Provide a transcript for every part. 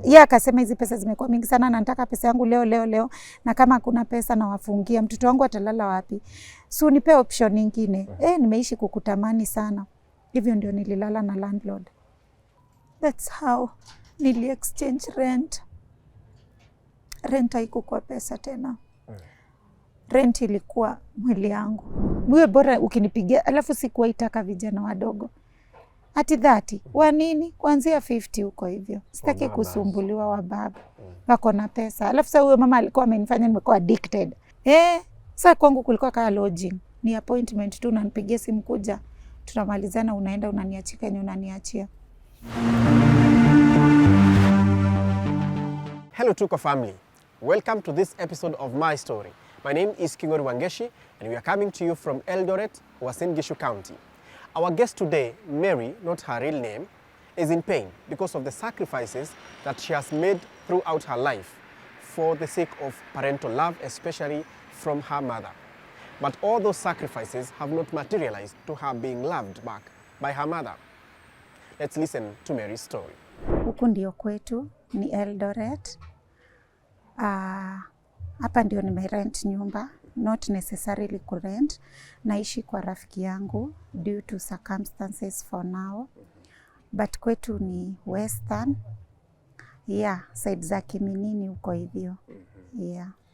Yeye akasema hizi pesa zimekuwa mingi sana na nataka pesa yangu leo na kama kuna pesa na wafungia mtoto wangu atalala wapi? So nipe option nyingine. Nimeishi kukutamani sana. Hivyo ndio nililala na landlord. That's how nili exchange rent. Rent haikuwa pesa tena. Rent ilikuwa mwili yangu. Mwe bora ukinipigia, alafu sikuwa itaka vijana wadogo. Ati 30, wa nini? Kuanzia 50 huko hivyo. Sitaki kusumbuliwa wa baba. Wako na pesa. Alafu sasa huyo mama alikuwa amenifanya nimekuwa addicted. Sasa kwangu kulikuwa kama lodging. Ni appointment tu, unanipigia simu kuja. Tunamalizana, unaenda unaniachia kenye unaniachia. Hello Tuko family. Welcome to this episode of My Story. My name is Kingori Wangeshi and we are coming to you from Eldoret, Uasin Gishu County. Our guest today, Mary, not her real name, is in pain because of the sacrifices that she has made throughout her life for the sake of parental love, especially from her mother. But all those sacrifices have not materialized to her being loved back by her mother. Let's listen to Mary's story. Huku ndio kwetu ni Eldoret. Hapa ndio nimerent nyumba, not necessarily kurent. Naishi kwa rafiki yangu due to circumstances for now. But kwetu ni Western. Side za Kiminini huko hivyo.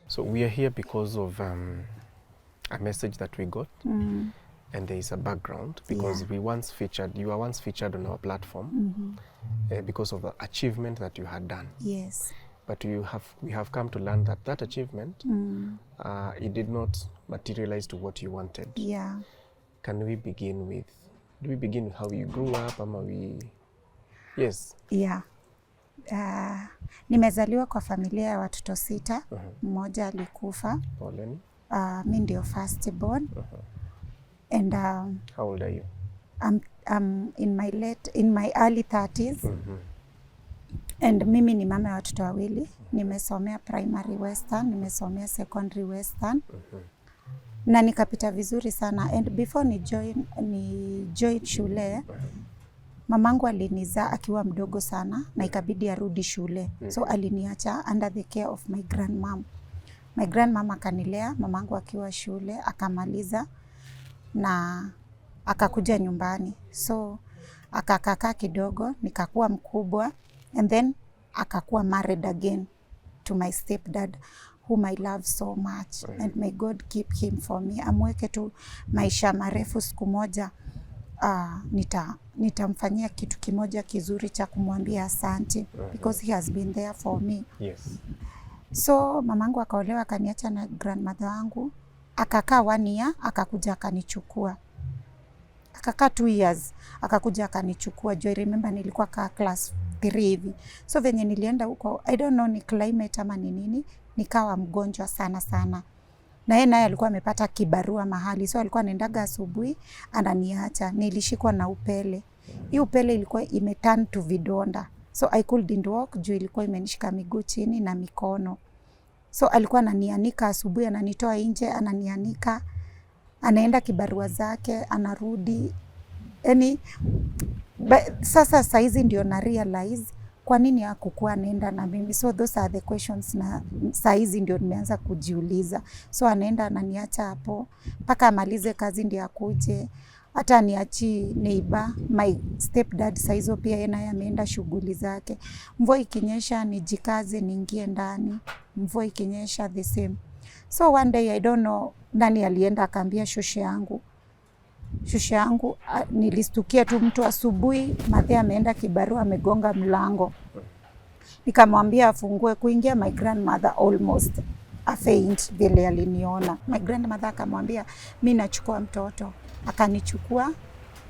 So we are here because of a message that we got. And there is a background because you were once featured on our platform because of the achievement that you had done. Yes. But we have come to learn that that achievement, it did not materialize to what you wanted. Can we begin with, how you grew up? Yes. Nimezaliwa kwa familia ya watoto 6. Mmoja alikufa. Poleni. Mimi ndio first born. And how old are you? I'm in my early 30s. And mimi ni mama ya watoto wawili. Nimesomea primary Western, nimesomea secondary Western. Na nikapita vizuri sana. And before ni join shule, mamangu alinizaa akiwa mdogo sana na ikabidi arudi shule. So aliniacha under the care of my grandmom. My grandmom akanilea, mamangu akiwa shule, akamaliza na akakuja nyumbani. So akakaa kidogo, nikakuwa mkubwa. And then akakuwa married again to my stepdad whom I love so much. And may God keep him for me. Amweke tu maisha marefu, siku moja nitamfanyia kitu kimoja kizuri cha kumwambia asante because he has been there for me. Yes. So mamangu akaolewa, akaniacha na grandmother wangu. Akakaa 1 year, akakuja akanichukua. Akakaa 2 years, akakuja akanichukua. I remember nilikuwa class 3 hivi. So venye nilienda huko, I don't know ni climate ama ni nini, nikawa mgonjwa sana. Na yeye naye alikuwa amepata kibarua mahali. So alikuwa anaendaga asubuhi, ananiacha. Nilishikwa na upele. Hii upele ilikuwa imeturn to vidonda. So I couldn't walk juu ilikuwa imenishika miguu chini na mikono. So alikuwa ananianika asubuhi, ananitoa nje, ananianika. Anaenda kibarua zake, anarudi. Sasa saizi ndio na realize kwa nini hakukuwa anaenda na mimi. So those are the questions na saizi ndio nimeanza kujiuliza. So anaenda ananiacha hapo mpaka amalize kazi ndio akuje. Hata niachi neighbor, my stepdad saizo pia yeye naye ameenda shughuli zake. Mvua ikinyesha nijikaze niingie ndani. Mvua ikinyesha the same. So one day I don't know nani alienda akaambia shoshe yangu. Shoshe yangu nilistukia tu mtu asubuhi, Mathe ameenda kibarua, amegonga mlango. Nikamwambia afungue. Kuingia, my grandmother almost a faint vile aliniona. My grandmother akamwambia mimi nachukua mtoto. Akanichukua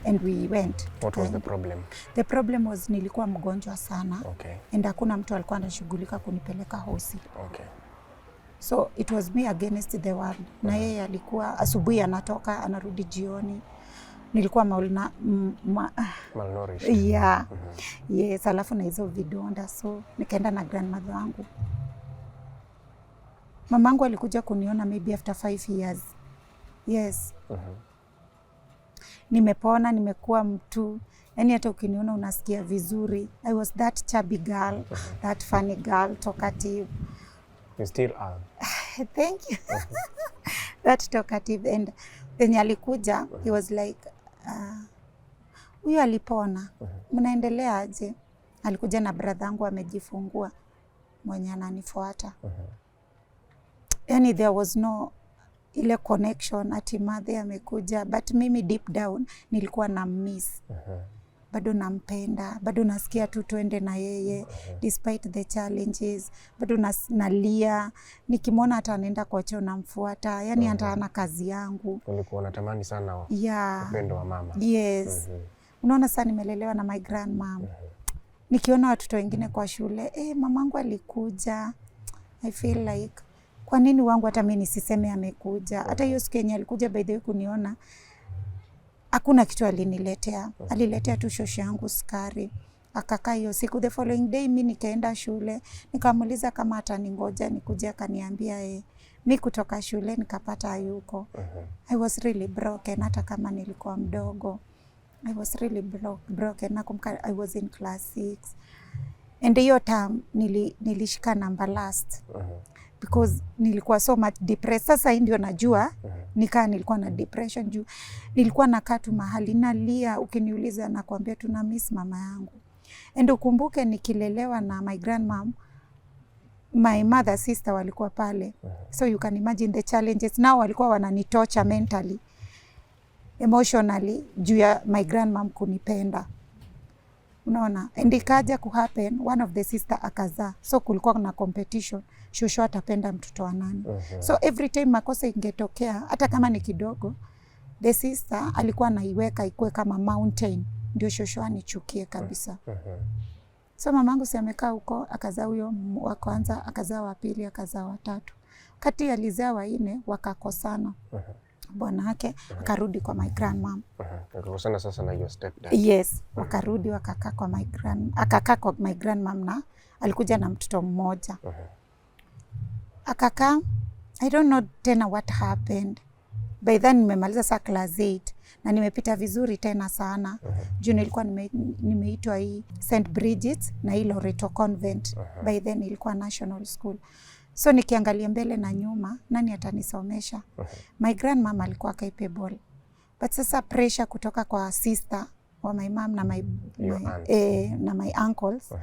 and we went. What was the problem? The problem was nilikuwa mgonjwa sana. Okay. And hakuna mtu alikuwa anashughulika kunipeleka hosi. Okay. So it was me against the world. Na yeye alikuwa asubuhi anatoka, anarudi jioni. Nilikuwa malnourished. Yes, alafu na hizo vidonda. So nikaenda na grandmother wangu. Mamangu alikuja kuniona maybe after 5 years. Yes. nimepona, nimekuwa mtu, yani hata ukiniona unasikia vizuri. I was that chubby girl, that funny girl, talkative. You still are. Thank you. That talkative. And then alikuja, he was like, huyu alipona, mnaendelea aje? Alikuja na brother yangu amejifungua mwenye ananifuata. Yani there was no ile connection ati mother amekuja, but mimi deep down nilikuwa na miss. Bado nampenda, bado nasikia tu tuende na yeye despite the challenges, bado nalia, nikimwona hata anaenda kwa choo namfuata, yani hata ana kazi yangu. Ulikuwa unatamani sana upendo wa mama. Yes. Unaona sasa nimelelewa na my grandmom. Nikiona watoto wengine kwa shule, mamangu alikuja, I feel like kwa nini wangu hata mimi nisiseme amekuja? Hata hiyo siku yenye alikuja by the way kuniona, hakuna kitu aliniletea. Aliletea tu shosho yangu sukari. Akakaa hiyo siku. The following day mimi nikaenda shule, nikamuuliza kama ataningoja nikuje, akaniambia mimi kutoka shule nikapata hayuko. I was really broken hata kama nilikuwa mdogo. I was really broken. Nakumbuka I was in class 6. And hiyo time nilishika number last. Because nilikuwa so much depressed. Sasa hii ndio najua nilikuwa na depression juu nilikuwa nakaa tu mahali nalia, ukiniuliza nakwambia tuna miss mama yangu. And ukumbuke nikilelewa na my grandmom, my mother sister walikuwa pale. So you can imagine the challenges. Now walikuwa wananitocha mentally, emotionally juu ya my grandmom kunipenda. Unaona, and ikaja kuhappen, one of the sister akazaa. So kulikuwa na competition, shosho atapenda mtoto wa nani. So every time makosa ingetokea, hata kama ni kidogo, the sister alikuwa anaiweka ikuwe kama mountain, ndio shosho anichukie kabisa. So mamangu si amekaa huko, akazaa huyo wa kwanza, akazaa wa pili, akazaa wa tatu. Kati alizaa wa 4 wakakosana. Bwana yake akarudi kwa my grandmom. Akakosana sasa na your stepdad. Yes, wakarudi akakaa kwa my grandmom na alikuja na mtoto mmoja. Akakaa, I don't know tena what happened. By then nimemaliza saa class 8 na nimepita vizuri tena sana. Juu nilikuwa nimeitwa hii St. Bridget's na hii Loreto Convent. By then ilikuwa national school. So nikiangalia mbele na nyuma, nani atanisomesha? My grandmama alikuwa capable. But sasa pressure kutoka kwa sister wa my mom na my uncles,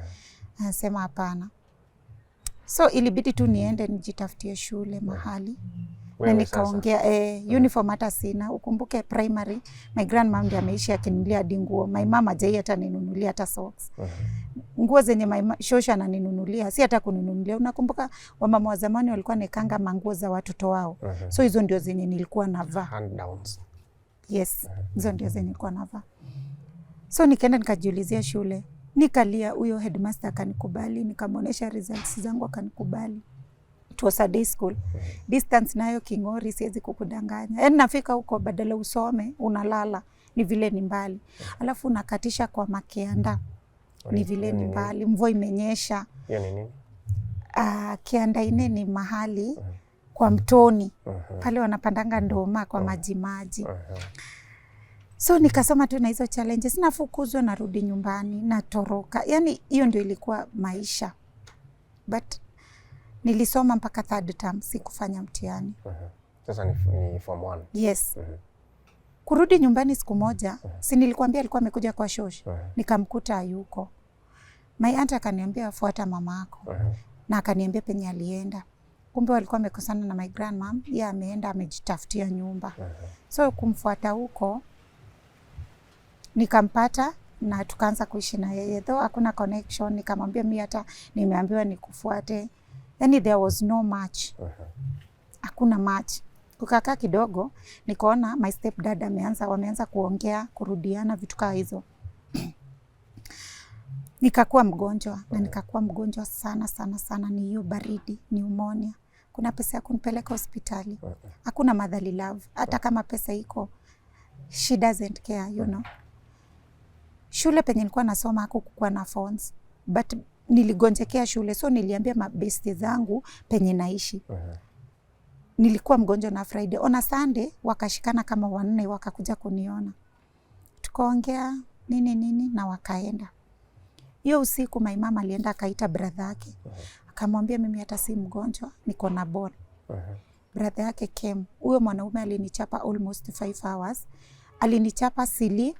anasema hapana. So ilibidi tu niende nijitafutie shule mahali. Na nikaongea uniform hata sina. Ukumbuke primary my grandmom ndiye ameishi akininunulia nguo. My mama hajai hata ninunulia hata socks. Nguo zenye my shosha ananinunulia si hata kuninunulia. Unakumbuka wamama wa zamani walikuwa nekanga manguo za watoto wao. So hizo ndio zenye nilikuwa navaa. Hand downs. Yes, hizo ndio zenye nilikuwa navaa. So nikaenda nikajiulizia shule. Nikalia, huyo headmaster akanikubali, nikamuonesha results zangu akanikubali. It was a day school. Distance nayo King'ori, siwezi kukudanganya. Yaani nafika huko badala usome unalala, ni vile ni mbali. Alafu unakatisha kwa Makianda, ni vile ni mbali. Mvua imenyesha. Hiyo ni nini? Kianda ine ni mahali kwa mtoni. Pale wanapandanga ndoma kwa maji. So nikasoma tu na hizo challenges, nafukuzwa narudi nyumbani, natoroka. Yaani hiyo ndio ilikuwa maisha. But nilisoma mpaka 3rd term, sikufanya mtihani. Sasa ni form 1. Yes. Kurudi nyumbani siku moja, si nilikwambia alikuwa amekuja kwa shosh. Nikamkuta hayuko. My aunt akaniambia fuata mama yako. Na akaniambia penye alienda. Kumbe walikuwa wamekosana na my grandmom, yeye ameenda amejitafutia nyumba. So kumfuata huko nikampata na tukaanza kuishi na yeye. Though hakuna connection, nikamwambia mimi hata nimeambiwa nikufuate. Yaani there was no match. Hakuna match. Kukakaa kidogo, nikaona my stepdad wameanza kuongea, kurudiana vitu kama hizo. Nikakuwa mgonjwa na nikakuwa mgonjwa sana, ni hiyo baridi, pneumonia. Kuna pesa ya kunipeleka hospitali. Hakuna motherly love. Hata kama pesa iko, she doesn't care, you know. Shule penye nilikuwa nasoma hakukuwa na phones. But niligonjekea shule, so niliambia mabesti zangu penye naishi. Nilikuwa mgonjwa na Friday. On a Sunday wakashikana kama 4 wakakuja kuniona. tukaongea nini na wakaenda. Hiyo usiku my mama alienda akaita brother yake. Akamwambia mimi hata si mgonjwa, niko na ball. Brother yake came. Huyo mwanaume alinichapa almost 5 hours. Alinichapa sili.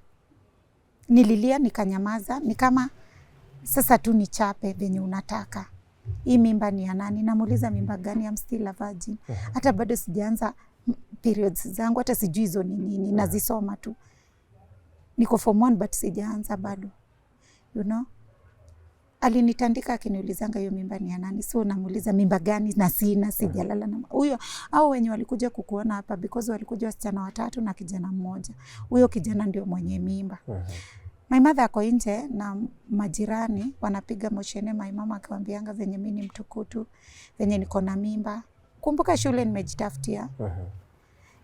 Nililia nikanyamaza. Ni kama sasa tu nichape venye unataka. Hii mimba ni ya nani? Namuuliza mimba gani? I'm still a virgin. Hata bado sijaanza periods zangu, hata sijui hizo ni nini. Nazisoma tu. Niko form 1 but sijaanza bado. You know? Alinitandika akiniulizanga hiyo mimba ni ya nani. So namuuliza mimba gani na sina, sijalala na huyo. Au wenye walikuja kukuona hapa because walikuja wasichana 3 na kijana mmoja. Huyo kijana ndio mwenye mimba. My mother ako nje na majirani wanapiga moshene. My mama akiwaambianga venye mimi ni mtukutu, venye niko na mimba. Kumbuka shule nimejitafutia.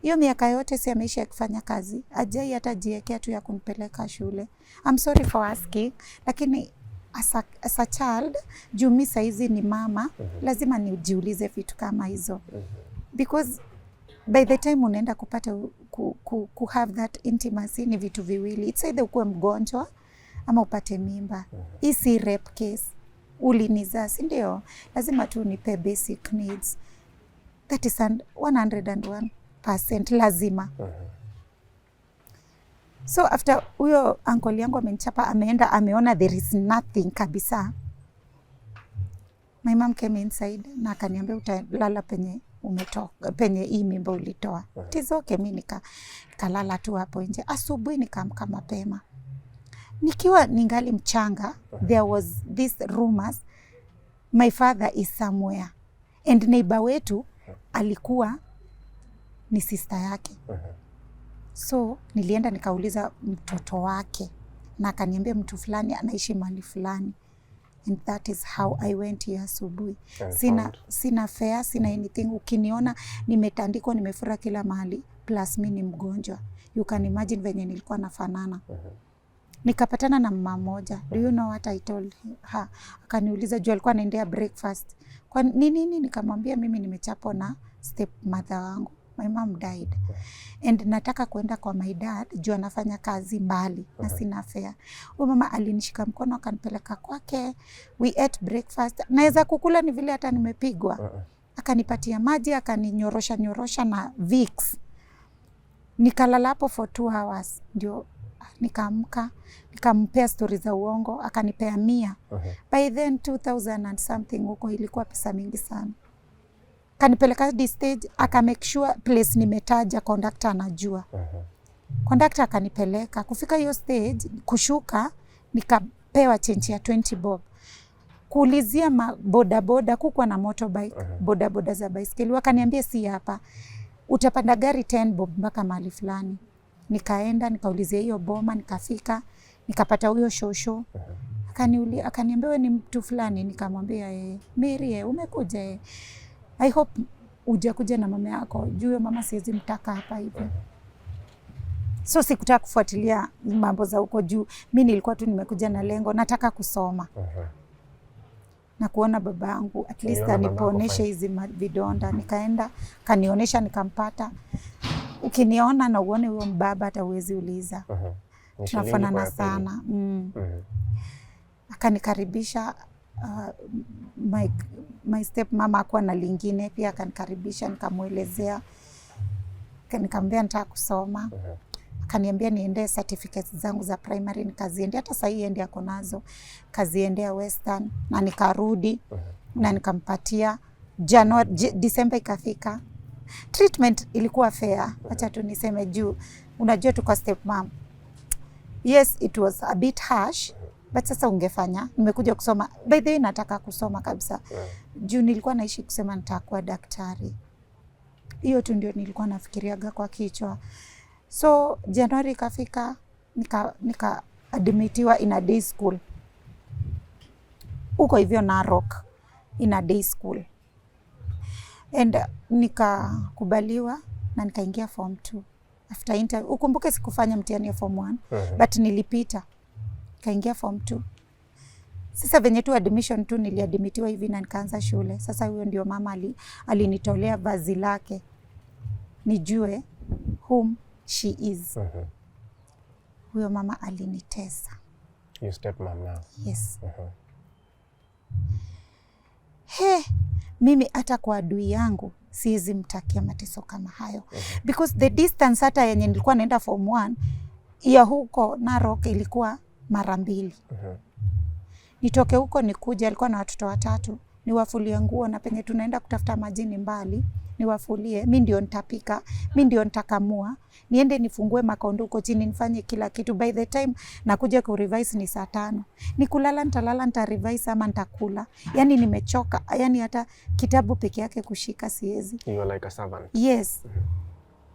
Hiyo miaka yote si ameisha akifanya kazi. Ajai hata jiekea tu ya kunipeleka shule. I'm sorry for asking, lakini as a child, juu mimi saizi ni mama, lazima nijiulize vitu kama hizo. Because by the time unaenda kupata ku have that intimacy ni vitu viwili. It's either ukuwe mgonjwa ama upate mimba. Hii si rape case. Ulinizaa, si ndio? Lazima tu nipe basic needs. That is 101% lazima. So after huyo uncle yangu amenichapa, ameenda ameona there is nothing kabisa. My mom came inside na akaniambia utalala penye umetoka, penye hii mimba ulitoa. It is okay, mimi nikalala tu hapo nje. Asubuhi nikaamka mapema. Nikiwa ningali mchanga, there was this rumors my father is somewhere. And neighbor wetu alikuwa ni sister yake. So nilienda nikauliza mtoto wake na akaniambia mtu fulani anaishi mahali fulani. And that is how I went here asubuhi. Sina fare, sina anything. Ukiniona nimetandikwa, nimefura kila mahali, plus mimi ni mgonjwa. You can imagine venye nilikuwa nafanana. Nikapatana na mama moja. Do you know what I told her? Akaniuliza juu alikuwa anaendea breakfast. Kwa nini? Nikamwambia mimi nimechapwa na stepmother wangu. My mom died. And nataka kuenda kwa my dad juu anafanya kazi mbali na sina fare. Huyo mama alinishika mkono akanipeleka kwake. We ate breakfast. Naweza kukula ni vile hata nimepigwa. Akanipatia maji, akaninyorosha na Vicks. Nikalala hapo for 2 hours. Ndio nikaamka, nikampea stories za uongo, akanipea 100. By then 2000 and something huko, ilikuwa pesa mingi sana. Kanipeleka hadi stage, aka make sure place nimetaja conductor anajua. Conductor akanipeleka kufika hiyo stage, kushuka nikapewa change ya 20 bob. Kuulizia bodaboda, kukuwa na motorbike, bodaboda za baiskeli, wakaniambia si hapa, utapanda gari 10 bob mpaka mahali fulani. Nikaenda nikaulizia hiyo boma, nikafika, nikapata huyo shosho. Akaniambia wewe ni mtu fulani, nikamwambia Mary, umekuja I hope ujakuja na mama yako. Juu mama siwezi mtaka hapa hivi. So sikutaka kufuatilia mambo za huko juu. Mimi nilikuwa tu nimekuja na lengo, nataka kusoma. Na kuona baba yangu at least aniponeshe hizi vidonda. Nikaenda, kanionesha, nikampata. Ukiniona na uone huyo mbaba hata uwezi uliza. Tunafanana sana. Akanikaribisha. My step mama akuwa na lingine pia akanikaribisha, nikamuelezea, nikamwambia nataka kusoma. Akaniambia niende certificates zangu za primary, nikaziendea, hata sasa hii ndio ako nazo, kaziendea Western, na nikarudi na nikampatia. December ikafika, treatment ilikuwa fair, acha tu niseme juu unajua tu kwa step mom. Yes, it was a bit harsh, but sasa ungefanya. Nimekuja kusoma. By the way, nataka kusoma kabisa. Juu nilikuwa naishi kusema nitakuwa daktari. Hiyo tu ndio nilikuwa nafikiriaga kwa kichwa. So, Januari ikafika, nika admitiwa in a day school. Uko hivyo Narok, in a day school. And nikakubaliwa na nikaingia form 2. After interview, ukumbuke sikufanya mtihani ya form 1, but nilipita. Kaingia form 2. Sasa venye tu admission tu niliadmitiwa hivi na nikaanza shule. Sasa huyo ndio mama alinitolea vazi lake nijue whom she is. huyo mama alinitesa. Your stepmom now? Yes. Mimi hata kwa adui yangu siwezi mtakia mateso kama hayo. Because the distance hata yenye nilikuwa naenda form 1 ya huko Narok ilikuwa mara 2. Nitoke huko nikuje, alikuwa na watoto 3, niwafulie nguo, na penye tunaenda kutafuta maji ni mbali, niwafulie, mimi ndio nitapika, mimi ndio nitakamua, niende nifungue makondo huko chini, nifanye kila kitu. By the time nakuja ku revise ni saa 5. Nikulala nitalala, nita revise ama nitakula. Yani nimechoka, yani hata kitabu peke yake kushika siwezi. You are like a servant. Yes.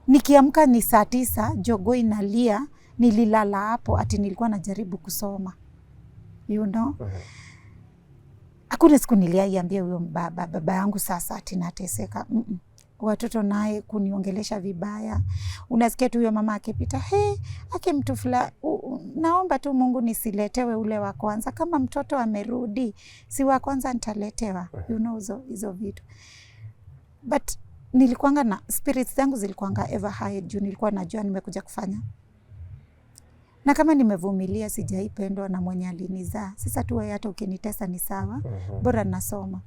Nikiamka ni saa 9, jogoo inalia, nililala hapo ati nilikuwa najaribu kusoma. You know? Hakuna siku niliaiambia huyo baba yangu sasa ati nateseka. Watoto naye kuniongelesha vibaya. Unasikia tu huyo mama akipita, ake mtu fulani, naomba tu Mungu nisiletewe ule wa kwanza. Kama mtoto amerudi, si wa kwanza nitaletewa. You know hizo vitu. But nilikuanga na spirits zangu zilikuanga ever high juu nilikuwa najua nimekuja kufanya. Na kama nimevumilia sijaipendwa na mwenye alinizaa. Sasa tu wewe hata ukinitesa ni sawa. Bora nasoma.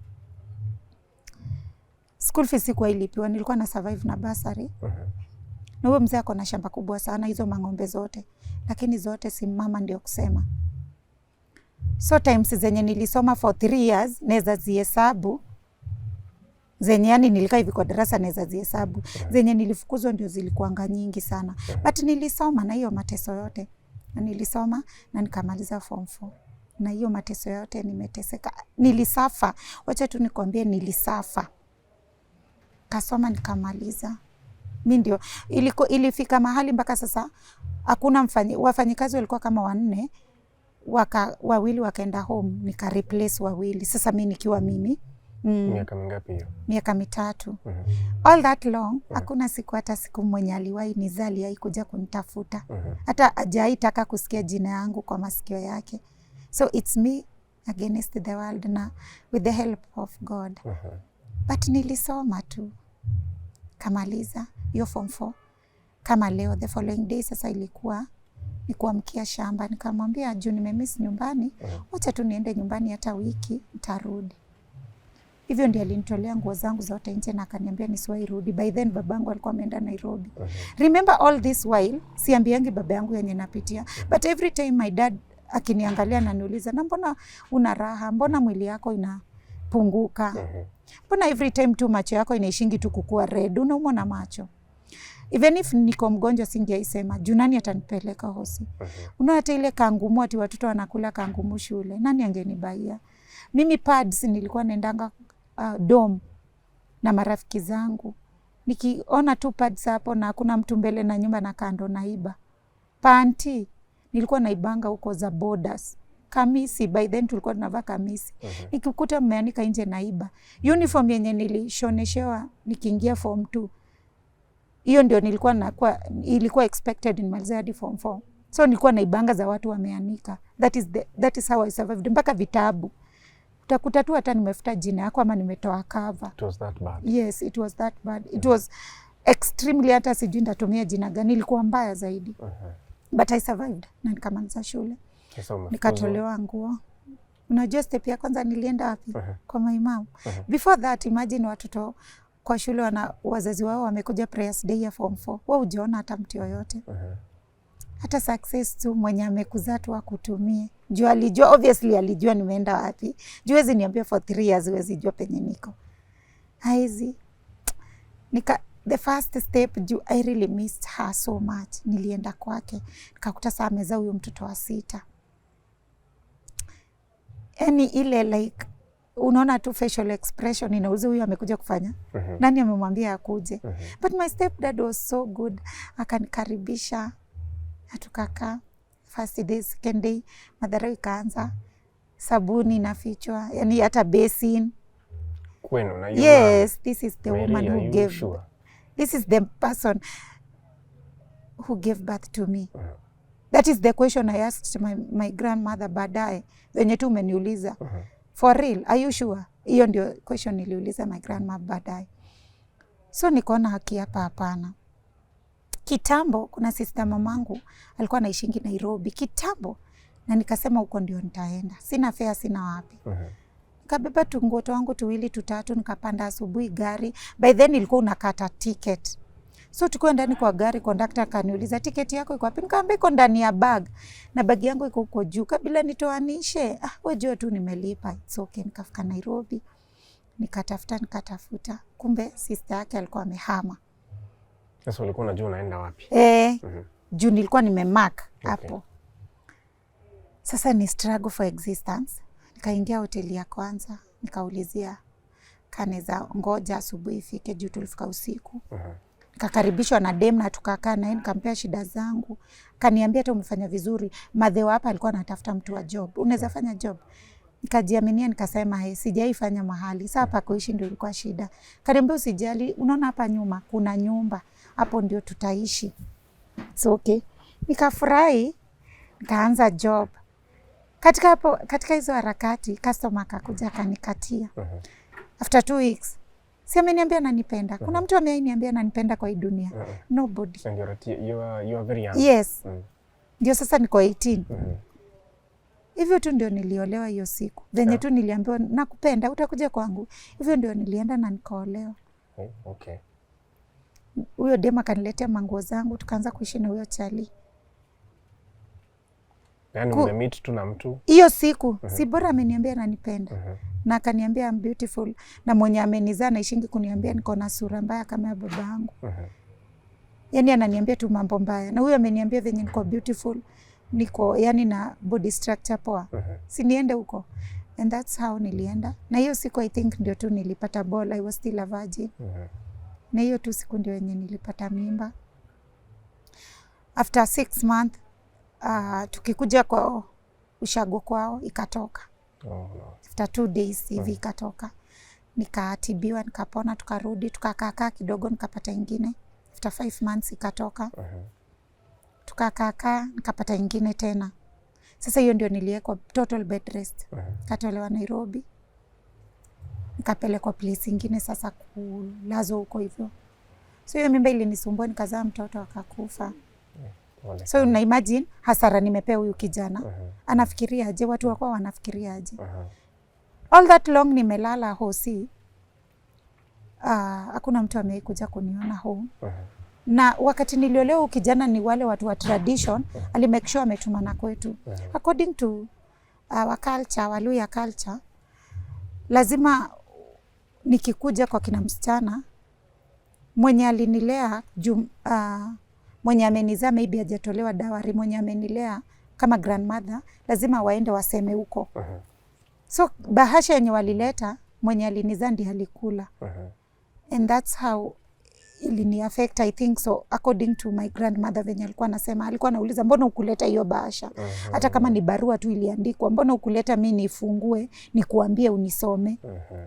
School fees sikuwa ilipiwa, nilikuwa na survive na bursary. Na huyo mzee ako na shamba kubwa sana, hizo mang'ombe zote. Lakini zote si mama ndio kusema. So times zenye nilisoma for 3 years, naweza zihesabu. Zenye yani nilikaa hivi kwa darasa naweza zihesabu. Zenye nilifukuzwa ndio zilikuanga nyingi sana. But nilisoma na hiyo mateso yote. Na nilisoma na nikamaliza form 4. Na hiyo mateso yote nimeteseka. Nilisafa. Wacha tu nikwambie nilisafa. Kasoma nikamaliza. Mimi ndio ilifika mahali mpaka sasa hakuna wafanyikazi walikuwa kama 4, 2 wakaenda home, nika replace 2. Sasa mimi nikiwa mimi. Miaka mingapi hiyo? Miaka 3. All that long, hakuna siku hata siku mwenye aliwahi nizali haikuja kunitafuta. Hata hajaitaka kusikia jina yangu kwa masikio yake. So it's me against the world na with the help of God. But nilisoma tu. Kamaliza hiyo form 4. Kama leo the following day sasa ilikuwa ni kuamkia shamba, nikamwambia juu nimemiss nyumbani, wacha tu niende nyumbani hata wiki nitarudi. Hivyo ndiye alinitolea nguo zangu zote nje na akaniambia nisiwahi rudi. By then babangu alikuwa ameenda Nairobi. Remember all this while siambiangi baba yangu yenye napitia. But every time my dad akiniangalia na niuliza, na mbona una raha? Mbona mwili yako inapunguka? Mbona every time tu macho yako inaishingi tu kukua red? Unaumwa na macho. Even if niko mgonjwa singeisema, juu nani atanipeleka hosi? Unaona hata ile kangumu ati watoto wanakula kangumu shule. Nani angenibaia? Mimi pads nilikuwa naendanga dom na marafiki zangu. Nikiona tu pads hapo na hakuna mtu mbele na nyuma na kando naiba. Panty nilikuwa naibanga huko za borders. Kamisi, by then tulikuwa tunavaa kamisi. Nikikuta mmeanika nje naiba. Uniform yenye nilishoneshewa nikiingia form 2. Hiyo ndio ilikuwa expected in Malzadi form 4. So nilikuwa naibanga za watu wameanika. That is how I survived. Mpaka vitabu. Utakuta tu hata nimefuta jina yako ama nimetoa cover. It was that bad? Yes, it was that bad. It was extremely, hata sijui nitatumia jina gani, ilikuwa mbaya zaidi. But I survived na nikamaliza shule. Nikatolewa nguo. Unajua step ya kwanza nilienda wapi? Kwa maimamu. Before that, imagine watoto kwa shule wazazi wao wamekuja prayers day ya form 4. Wao hujaona hata mtu yoyote. Hata success tu mwenye amekuzaa tu akutumie. Juu alijua, obviously alijua nimeenda wapi. Juu wezi niambia for 3 years wezi jua penye niko. Haizi. The first step, juu I really missed her so much. Nilienda kwake. Nikakuta saa amezaa huyo mtoto wa 6. Yani ile like, unaona tu facial expression inauza huyo amekuja kufanya. Nani amemwambia akuje. But my stepdad was so good. Akanikaribisha. Tukaka first day, second day, madharau ikaanza, sabuni nafichwa, yani hata basin. Kwenu na yes, this is the Mary, woman who gave, sure? This is the person who gave birth to me. That is the question I asked my grandmother baadaye, venye tu umeniuliza. For real, are you sure? Hiyo ndio question niliuliza my grandma baadaye. So nikaona haki hapa hapana. Kitambo kuna sister mamangu alikuwa anaishingi Nairobi kitambo, na nikasema huko ndio nitaenda, sina fare, sina wapi. Kabeba tunguo twangu 2 3 nikapanda asubuhi gari. By then ilikuwa unakata ticket, so tukiwa ndani kwa gari, conductor kaniuliza ticket yako iko wapi? Nikamwambia iko ndani ya bag, na bag yangu iko huko juu, kabla nitoanishe. Wewe jua tu nimelipa, it's okay. Nikafika Nairobi, nikatafuta, kumbe sister yake alikuwa amehama. Sasa ulikuwa unajua unaenda wapi? Juu nilikuwa nimemark hapo. Sasa ni struggle for existence. Nikaingia hoteli ya kwanza, nikaulizia kaneza ngoja asubuhi ifike, juu tulifika usiku. Nikakaribishwa na dem na tukakaa naye, nikampea shida zangu. Kaniambia hata umefanya vizuri. Madheo hapa alikuwa anatafuta mtu wa job. Unaweza fanya job? Nikajiaminia, nikasema sijaifanya mahali. Sasa hapa kuishi ndio ilikuwa shida. Kaniambia usijali, unaona hapa nyuma kuna nyumba. Hapo ndio tutaishi. So okay. Nikafurahi, nikaanza job. Katika hizo harakati, customer akakuja akanikatia. After 2 weeks, si ameniambia ananipenda. Kuna mtu ameniambia ananipenda kwa hii dunia? Nobody. And you are very young. Yes. Ndio sasa niko 18. Hivyo tu ndio niliolewa hiyo siku. Venye tu niliambiwa nakupenda, utakuja kwangu. Hivyo ndio nilienda na nikaolewa. Okay. Huyo dema kaniletea manguo zangu, tukaanza kuishi na huyo chali. Yaani umemeet tu na mtu hiyo siku, si bora ameniambia ananipenda. Na akaniambia I'm beautiful, na mwenye amenizaa naishingi kuniambia niko na sura mbaya kama ya baba yangu. Yaani ananiambia tu mambo mbaya. Na huyo ameniambia venye niko beautiful, niko yani na body structure poa. Si niende huko. And that's how nilienda. Na hiyo siku I think ndio tu nilipata ball. I was still a virgin. Na hiyo tu siku ndio yenye nilipata mimba. After 6 months, tukikuja kwa ushago kwao ikatoka. After 2 days hivi ikatoka. Nikatibiwa, nikapona, tukarudi, tukakaa kidogo, nikapata ingine. After 5 months ikatoka. Tukakaa, nikapata ingine tena. Sasa hiyo ndio niliwekwa total bed rest. Katolewa Nairobi. Nikapelekwa place ingine sasa kulazwa huko hivyo. So hiyo mimba ilinisumbua, nikazaa mtoto akakufa. So una imagine hasara nimepea huyu kijana. Anafikiria aje? Watu wako wanafikiria aje? All that long nimelala hosi. Hakuna mtu amekuja kuniona home. Na wakati niliolewa kijana ni wale watu wa tradition, ali make sure ametumana kwetu. According to our culture, Waluya culture, lazima nikikuja kwa kina msichana mwenye alinilea mwenye amenizaa maybe hajatolewa dawari, mwenye amenilea kama grandmother, lazima waende waseme huko. So bahasha yenye walileta mwenye alinizaa ndiye alikula. And that's how ilini affect, I think so, according to my grandmother venye alikuwa anasema. Alikuwa anauliza mbona ukuleta hiyo bahasha? Hata kama ni barua tu iliandikwa, mbona ukuleta mimi nifungue nikuambie unisome?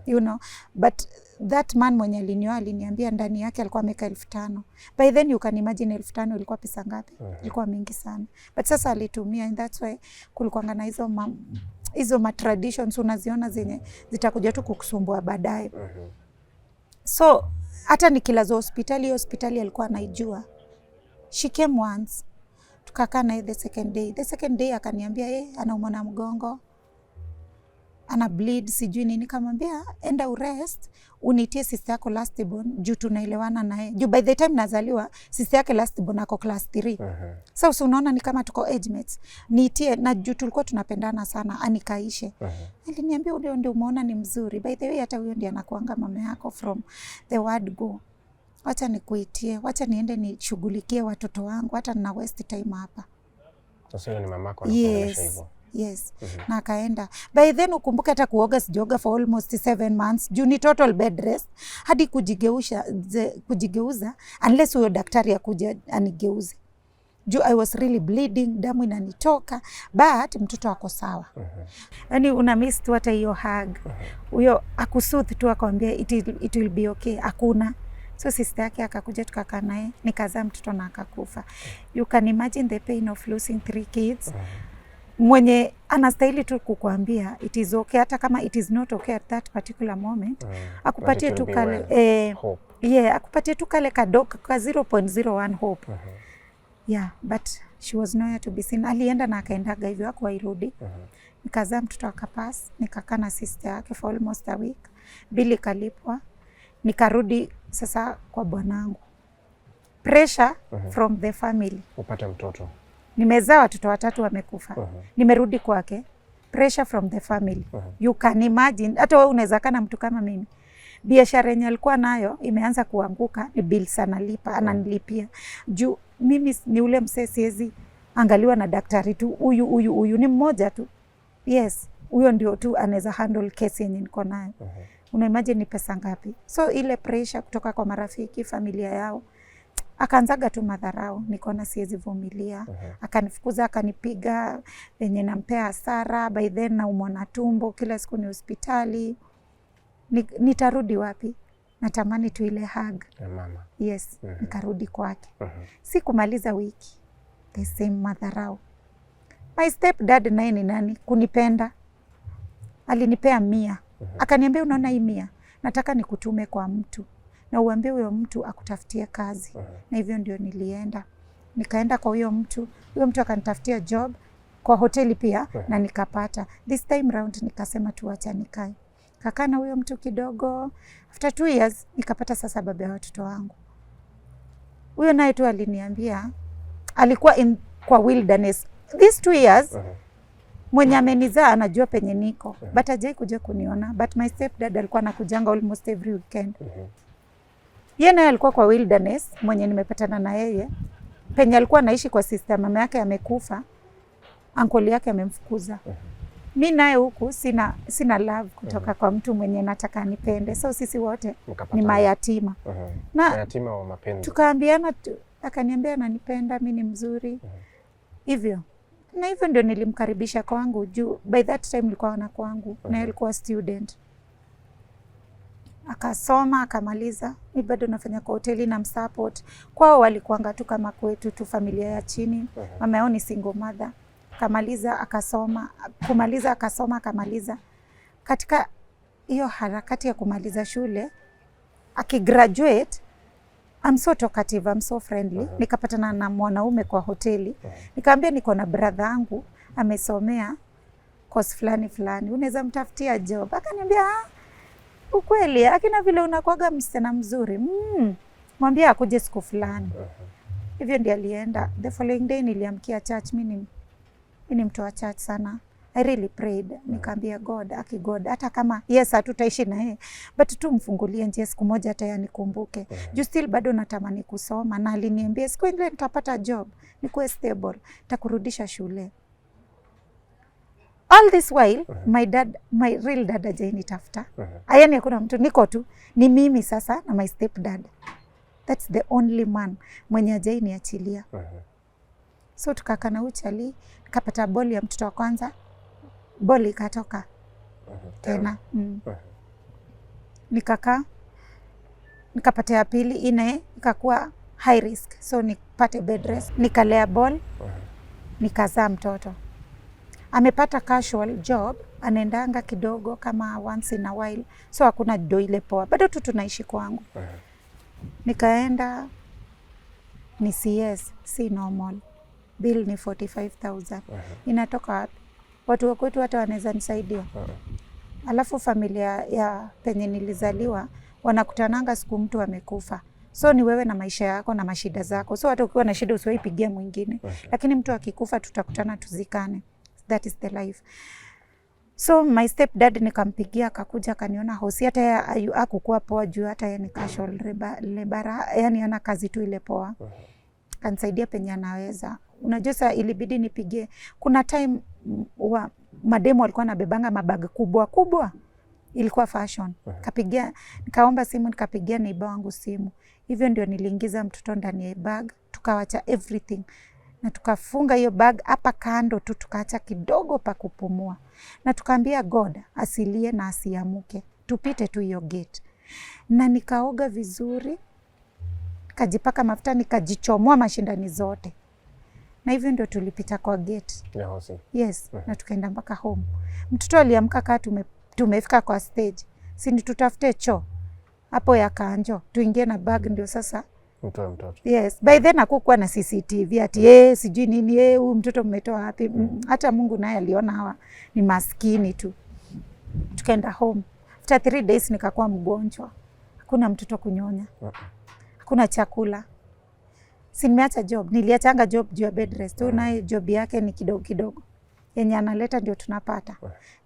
You know, but that man mwenye alinioa aliniambia ndani yake alikuwa ameka 5,000. By then you can imagine 5,000 ilikuwa pesa ngapi? Ilikuwa mingi sana. But sasa alitumia, and that's why kulikuwa na hizo ma traditions unaziona zenye zitakuja tu kukusumbua baadaye. So hata nikilazo hospitali alikuwa anaijua. She came once. Tukakaa naye the second day akaniambia anaumwa na mgongo, ana bleed sijui nini. Kamwambia enda urest, unitie sister yako last born, juu tunaelewana naye. Juu by the time nazaliwa sister yake last born ako class 3. So unaona ni kama tuko age mates. Niitie, na juu tulikuwa tunapendana sana, anikaishe. Aliniambia huyo ndio umeona ni mzuri. By the way hata huyo ndiye anakuanga mama yako from the word go. Wacha nikuitie, wacha niende nishughulikie watoto wangu, hata nina waste time hapa. Sasa hiyo ni mamako anakuonyesha hivyo. Yes. Na akaenda. By then ukumbuke hata kuoga sijoga for almost 7 months. Juu ni total bed rest. Hadi kujigeuza unless huyo daktari akuja anigeuze. Juu I was really bleeding, damu inanitoka, but mtoto wako sawa. Yaani una miss tu hata hiyo hug. Huyo akusoothe tu akamwambia it will be okay. Hakuna. So sister yake akakuja tukakaa naye, nikazaa mtoto na akakufa. You can imagine the pain of losing 3 kids. mwenye anastahili tu kukuambia it is okay, hata kama it is not okay at that particular moment, akupatie tu kale hope. Akupatie tu kale kadogo ka 0.01 hope. Yeah, but she was nowhere to be seen. Alienda na akaendaga hivyo, hakuwairudi. Nikazaa mtoto akapass, nikakaa na sister yake for almost a week. Bili kalipwa. Nikarudi sasa kwa bwanangu. Pressure from the family. Upate mtoto. Nimezaa watoto 3 wamekufa. Nimerudi kwake. Pressure from the family. You can imagine, hata wewe unaweza kana mtu kama mimi. Biashara yenye alikuwa nayo imeanza kuanguka, ni bills analipa, ananilipia. Juu mimi ni ule msee siwezi angaliwa na daktari tu, huyu ni mmoja tu. Yes, huyo ndio tu anaweza handle case yenye niko nayo. Una imagine ni pesa ngapi? So ile pressure kutoka kwa marafiki, familia yao, akaanzaga tu madharau, nikaona siwezi vumilia. Akanifukuza, akanipiga, venye nampea hasara, by then naumwa na tumbo, kila siku ni hospitali. Nitarudi wapi? Natamani tu ile hug. Mama. Yes, nikarudi kwake. Sikumaliza wiki, the same madharau. My stepdad naye ni nani? Kunipenda. Alinipea 100. Akaniambia, unaona hii 100, nataka nikutume kwa mtu na uambie huyo mtu akutafutie kazi. Na hivyo ndio nilienda. Nikaenda kwa huyo mtu akanitafutia job kwa hoteli pia na nikapata. This time round nikasema tuacha nikae. Kakaa na huyo mtu kidogo. After 2 years nikapata sasa baba ya watoto wangu. Huyo naye tu aliniambia, alikuwa kwa wilderness. These 2 years mwenye amenizaa anajua penye niko, but hajai kuja kuniona. But my stepdad alikuwa anakujanga almost every weekend. Yeye naye alikuwa kwa wilderness, mwenye nimepatana na yeye. Penye alikuwa anaishi kwa sister, mama yake amekufa, uncle yake amemfukuza. Mimi naye huku sina love kutoka kwa mtu mwenye nataka anipende. So sisi wote ni mayatima. Na mayatima wa mapenzi. Tukaambiana, akaniambia ananipenda, mimi ni mzuri. Hivyo. Na hivyo ndio nilimkaribisha kwangu juu by that time nilikuwa na kwangu na alikuwa student. Akasoma, akamaliza. Mimi bado nafanya kwa hoteli na msupport. Kwao walikuanga tu kama kwetu tu, familia ya chini. Mama yao ni single mother. Kamaliza akasoma, akamaliza. Katika hiyo harakati ya kumaliza shule, akigraduate, I'm so talkative, I'm so friendly. Nikapatana na mwanaume kwa hoteli. Nikamwambia niko na brother yangu amesomea course fulani, unaweza mtafutia job. Akaniambia, ukweli, akina vile unakuaga msichana mzuri. Mwambie akuje siku fulani. Hivyo ndiye alienda. The following day niliamkia church. Mimi ni mtu wa church sana. I really prayed. Nikaambia God, hata kama yes hatutaishi na yeye, but tu mfungulie njia siku moja hata yanikumbuke. Just still bado natamani kusoma, na aliniambia siku ile nitapata job, nikuwe stable, nitakurudisha shule. All this while, my real dad hajanitafuta. Ayani hakuna mtu, niko tu ni mimi sasa na my stepdad. That's the only man mwenye hajaniachilia. So tukakaa na uchali, nikapata boli ya mtoto wa kwanza, boli ikatoka tena. Nikakaa, nikapata ya pili, ine ikakuwa high risk, so nipate bed rest. Nikalea ball, nikazaa mtoto. Amepata casual job, anaendanga kidogo kama once in a while, so hakuna do ile poa, bado tu tunaishi kwangu. Nikaenda, ni CS, si normal. Bill ni 45,000. Inatoka watu wa kwetu hata wanaweza nisaidia. Alafu familia ya penye nilizaliwa wanakutananga siku mtu amekufa. So ni wewe na maisha yako na mashida zako. So hata ukiwa na shida usiwaipigia mwingine. Lakini mtu akikufa tutakutana tuzikane. That is the life. So my stepdad nikampigia, akakuja akaniona hosi, hata yeye hakukuwa poa juu hata yeye ni casual labor, yani ana kazi tu ile poa. Kanisaidia penye anaweza. Unajua sasa ilibidi nipigie. Kuna time wa mademo walikuwa nabebanga mabag kubwa. Ilikuwa fashion. Kapigia, nikaomba simu, nikapigia neighbor wangu simu. Hivyo ndio niliingiza mtoto ndani ya bag, tukawacha everything. Na tukafunga hiyo bag hapa kando tu, tukaacha kidogo pa kupumua. Na tukaambia God asilie na asiamuke. Tupite tu hiyo gate. Na nikaoga vizuri. Kajipaka mafuta, nikajichomoa mashindani zote. Na hivyo ndio tulipita kwa gate. Ya hosi. Yes, na tukaenda mpaka home. Mtoto aliamka kaa tumefika kwa stage. Si ni tutafute choo hapo ya kanjo, tuingie na bag ndio sasa mtoe mtoto. Yes, by then hakukuwa na CCTV ati sijui nini huyu mtoto mmetoa wapi. Hata Mungu naye aliona hawa ni maskini tu. Tukaenda home. After 3 days nikakuwa mgonjwa. Hakuna mtoto kunyonya. Hakuna chakula. Si nimeacha job. Niliachanga job juu ya bed rest. Huyu naye job yake ni kidogo kidogo. Yenye analeta ndio tunapata.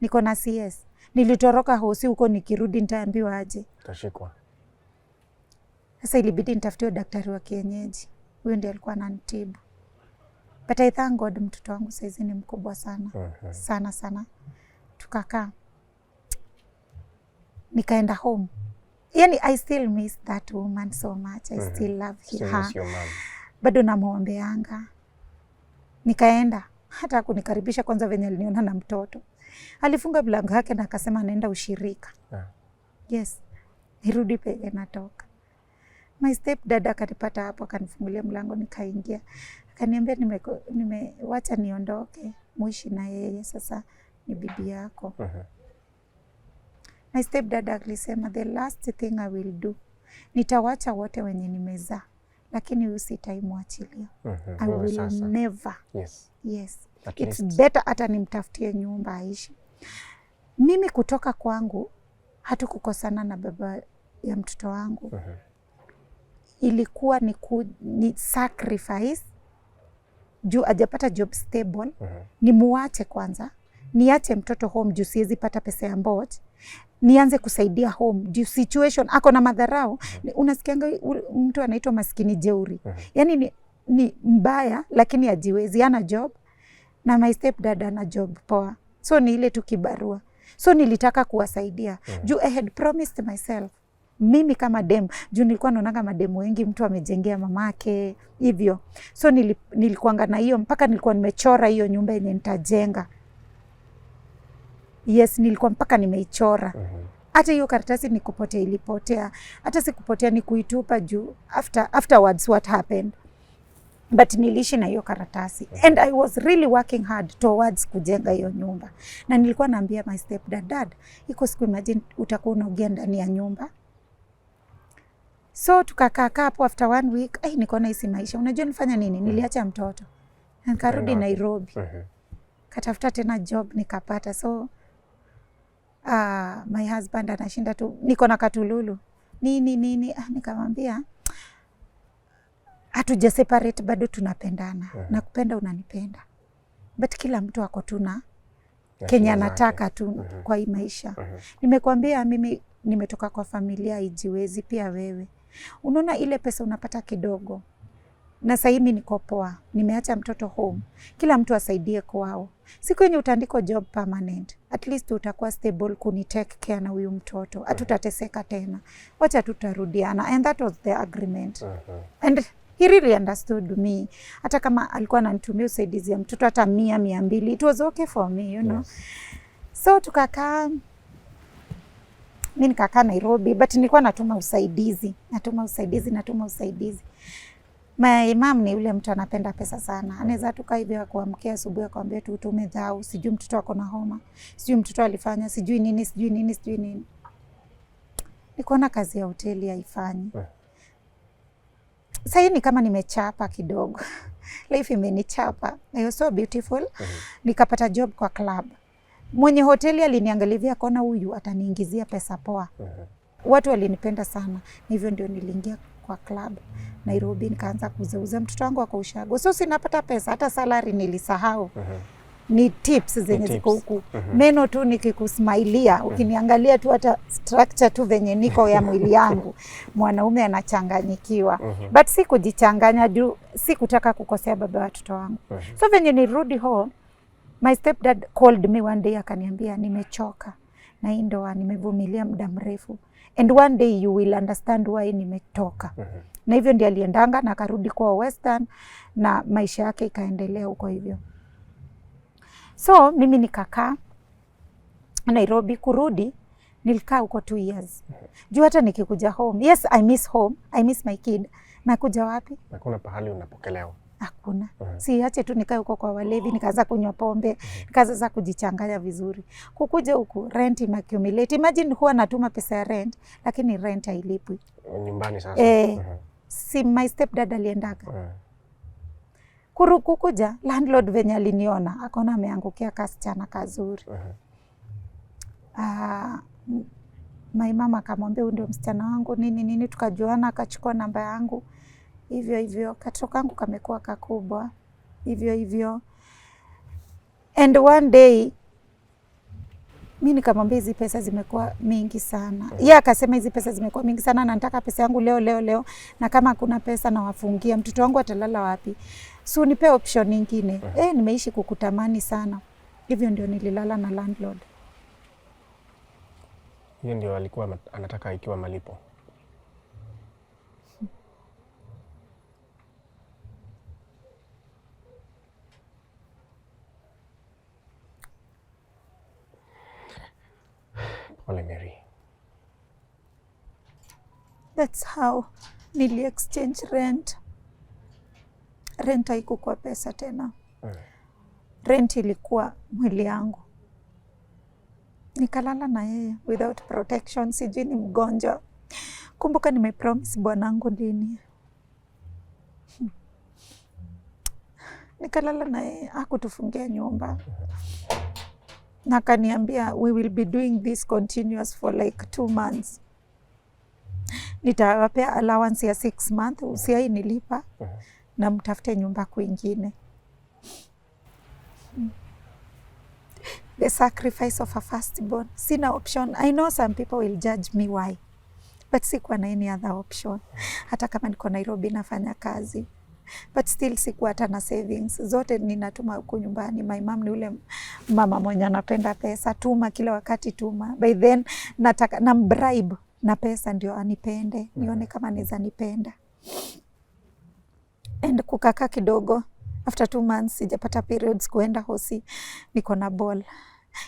Niko na CS. Nilitoroka hosi huko, nikirudi nitaambiwa aje. Tashikwa. Sasa ilibidi nitafutiwe daktari wa kienyeji. Huyo ndiye alikuwa ananitibu. But I thank God mtoto wangu saizi ni mkubwa sana. Sana sana. Tukakaa. Nikaenda home. Yani I still miss that woman so much. I still love her. Bado namuombeanga. Nikaenda. Hata kunikaribisha kwanza venye aliniona na mtoto. Alifunga mlango yake na akasema anaenda ushirika. Yes. Nirudi peke natoka. My step dad akanipata hapo, akanifungulia mlango, nikaingia. Akaniambia nimewacha niondoke, muishi na yeye, sasa ni bibi yako. My step dad alisema the last thing I will do, nitawacha wote wenye nimezaa, lakini huyu sitaimwachilia. I will never. Yes. It's better hata nimtafutie nyumba aishi. Mimi kutoka kwangu hatukukosana na baba ya mtoto wangu. Ilikuwa ni sacrifice juu ajapata job stable. Ni muache kwanza, niache mtoto home juu siwezi pata pesa ya mbot, nianze kusaidia home juu situation ako na madharau. Unasikianga mtu anaitwa maskini jeuri. Yani ni mbaya lakini ajiwezi, ana job na my step dad ana job poa. So ni ile tu kibarua. So nilitaka kuwasaidia. Juu I had promised myself, mimi kama dem, juu nilikuwa naonanga mademu wengi mtu amejengea mamake hivyo. So nilikuanga na hiyo, mpaka nilikuwa nimechora hiyo nyumba yenye nitajenga. Yes, nilikuwa mpaka nimeichora. Hata hiyo karatasi nikupotea, ilipotea. Hata sikupotea, ni kuitupa juu afterwards what happened. But niliishi na hiyo karatasi. And I was really working hard towards kujenga hiyo nyumba. Na nilikuwa naambia my step dad, iko siku imagine utakuwa unaogea ndani ya nyumba. So tukakaa hapo after 1 week, nikaona hisi maisha. Unajua nifanya nini? Niliacha mtoto. Nikarudi Nairobi. Katafuta tena job nikapata. So my husband anashinda tu, niko na katululu. Nini nikamwambia hatuja separate, bado tunapendana. Na kupenda unanipenda. But kila mtu ako tu na Kenya anataka tu kwa hii maisha. Nimekuambia mimi nimetoka kwa familia haijiwezi, pia wewe. Unaona ile pesa unapata kidogo. Na sasa hivi niko poa, nimeacha mtoto home. Kila mtu asaidie kwao. Siku yenye utaandiko job permanent, at least utakuwa stable kuni take care na huyu mtoto. Hatutateseka tena. Wacha tutarudiana. And that was the agreement. And he really understood me. Hata kama alikuwa ananitumia usaidizi ya mtoto hata 100, 200, it was okay for me, you know. So tukakaa, mimi nikakaa Nairobi, but nilikuwa natuma usaidizi. My mom ni yule mtu anapenda pesa sana. Anaweza tuka hivyo kuamkia asubuhi akwambia tu utume dhao, sijui mtoto ako na homa, sijui mtoto alifanya, sijui nini. Nilikuwa na kazi ya hoteli haifanyi. Sasa ni kama nimechapa kidogo. Life imenichapa. I was so beautiful. Nikapata job kwa club. Mwenye hoteli aliniangalia akaona huyu ataniingizia pesa poa. Watu walinipenda sana. Hivyo ndio niliingia kwa club Nairobi, nikaanza kuuza. Mtoto wangu ako ushago. So sinapata pesa, hata salary nilisahau. Ni tips zenye ziko huku. Meno tu nikikusmailia, ukiniangalia tu hata structure tu venye niko ya mwili yangu, mwanaume anachanganyikiwa. But si kujichanganya juu si kutaka kukosea baba watoto wangu. So venye nirudi home, my stepdad called me one day akaniambia nimechoka na hii ndoa, nimevumilia muda mrefu. And one day you will understand why nimetoka. Na hivyo ndiye aliendanga na akarudi kwa Western na maisha yake ikaendelea huko hivyo. So mimi nikakaa Nairobi, kurudi nilikaa huko 2 years. Juu hata nikikuja home, yes I miss home, I miss my kid. Nakuja wapi? Hakuna pahali unapokelewa. Hakuna. Siache tu nikae huko kwa walevi, nikaanza kunywa pombe, nikaanza kujichanganya vizuri. Kukuja huku rent inaccumulate. Imagine huwa natuma pesa ya rent, lakini rent hailipwi. Nyumbani sasa. Si my stepdad aliendaga. Kukuja landlord venye aliniona, akaona ameangukia kasichana kazuri. My mama akamwambia huyu ndio msichana wangu nini, tukajuana, akachukua namba yangu. Hivyo katoto kangu kamekuwa kakubwa hivyo. And one day mimi nikamwambia hizi pesa zimekuwa mingi sana. Yeye akasema hizi pesa zimekuwa mingi sana na nataka pesa yangu leo, na kama hakuna pesa na wafungia, mtoto wangu atalala wapi? So nipe option nyingine. Nimeishi kukutamani sana. Hivyo ndio nililala na landlord. Hiyo ndio alikuwa anataka ikiwa malipo. Pole Mary. That's how nili exchange rent. Rent haikuwa pesa tena. Rent ilikuwa mwili yangu. Nikalala na yeye without protection, sijui ni mgonjwa. Kumbuka nimepromise bwanangu lini. Nikalala na yeye, hakutufungia nyumba. Na kaniambia we will be doing this continuous for like 2 months. Nitawapea allowance ya 6 months, usiai nilipa na mtafute nyumba kwingine. The sacrifice of a firstborn. Sina option. I know some people will judge me why. But sikuwa na any other option. Hata kama niko Nairobi nafanya kazi. But still sikuwa hata na savings. Zote ninatuma huko nyumbani. My mom ni ule mama mwenye anapenda pesa. Tuma kila wakati tuma. By then nataka na bribe na pesa ndio anipende. Nione kama naweza nipenda. And kukaka kidogo. After 2 months, sijapata periods kuenda hosi, niko na ball.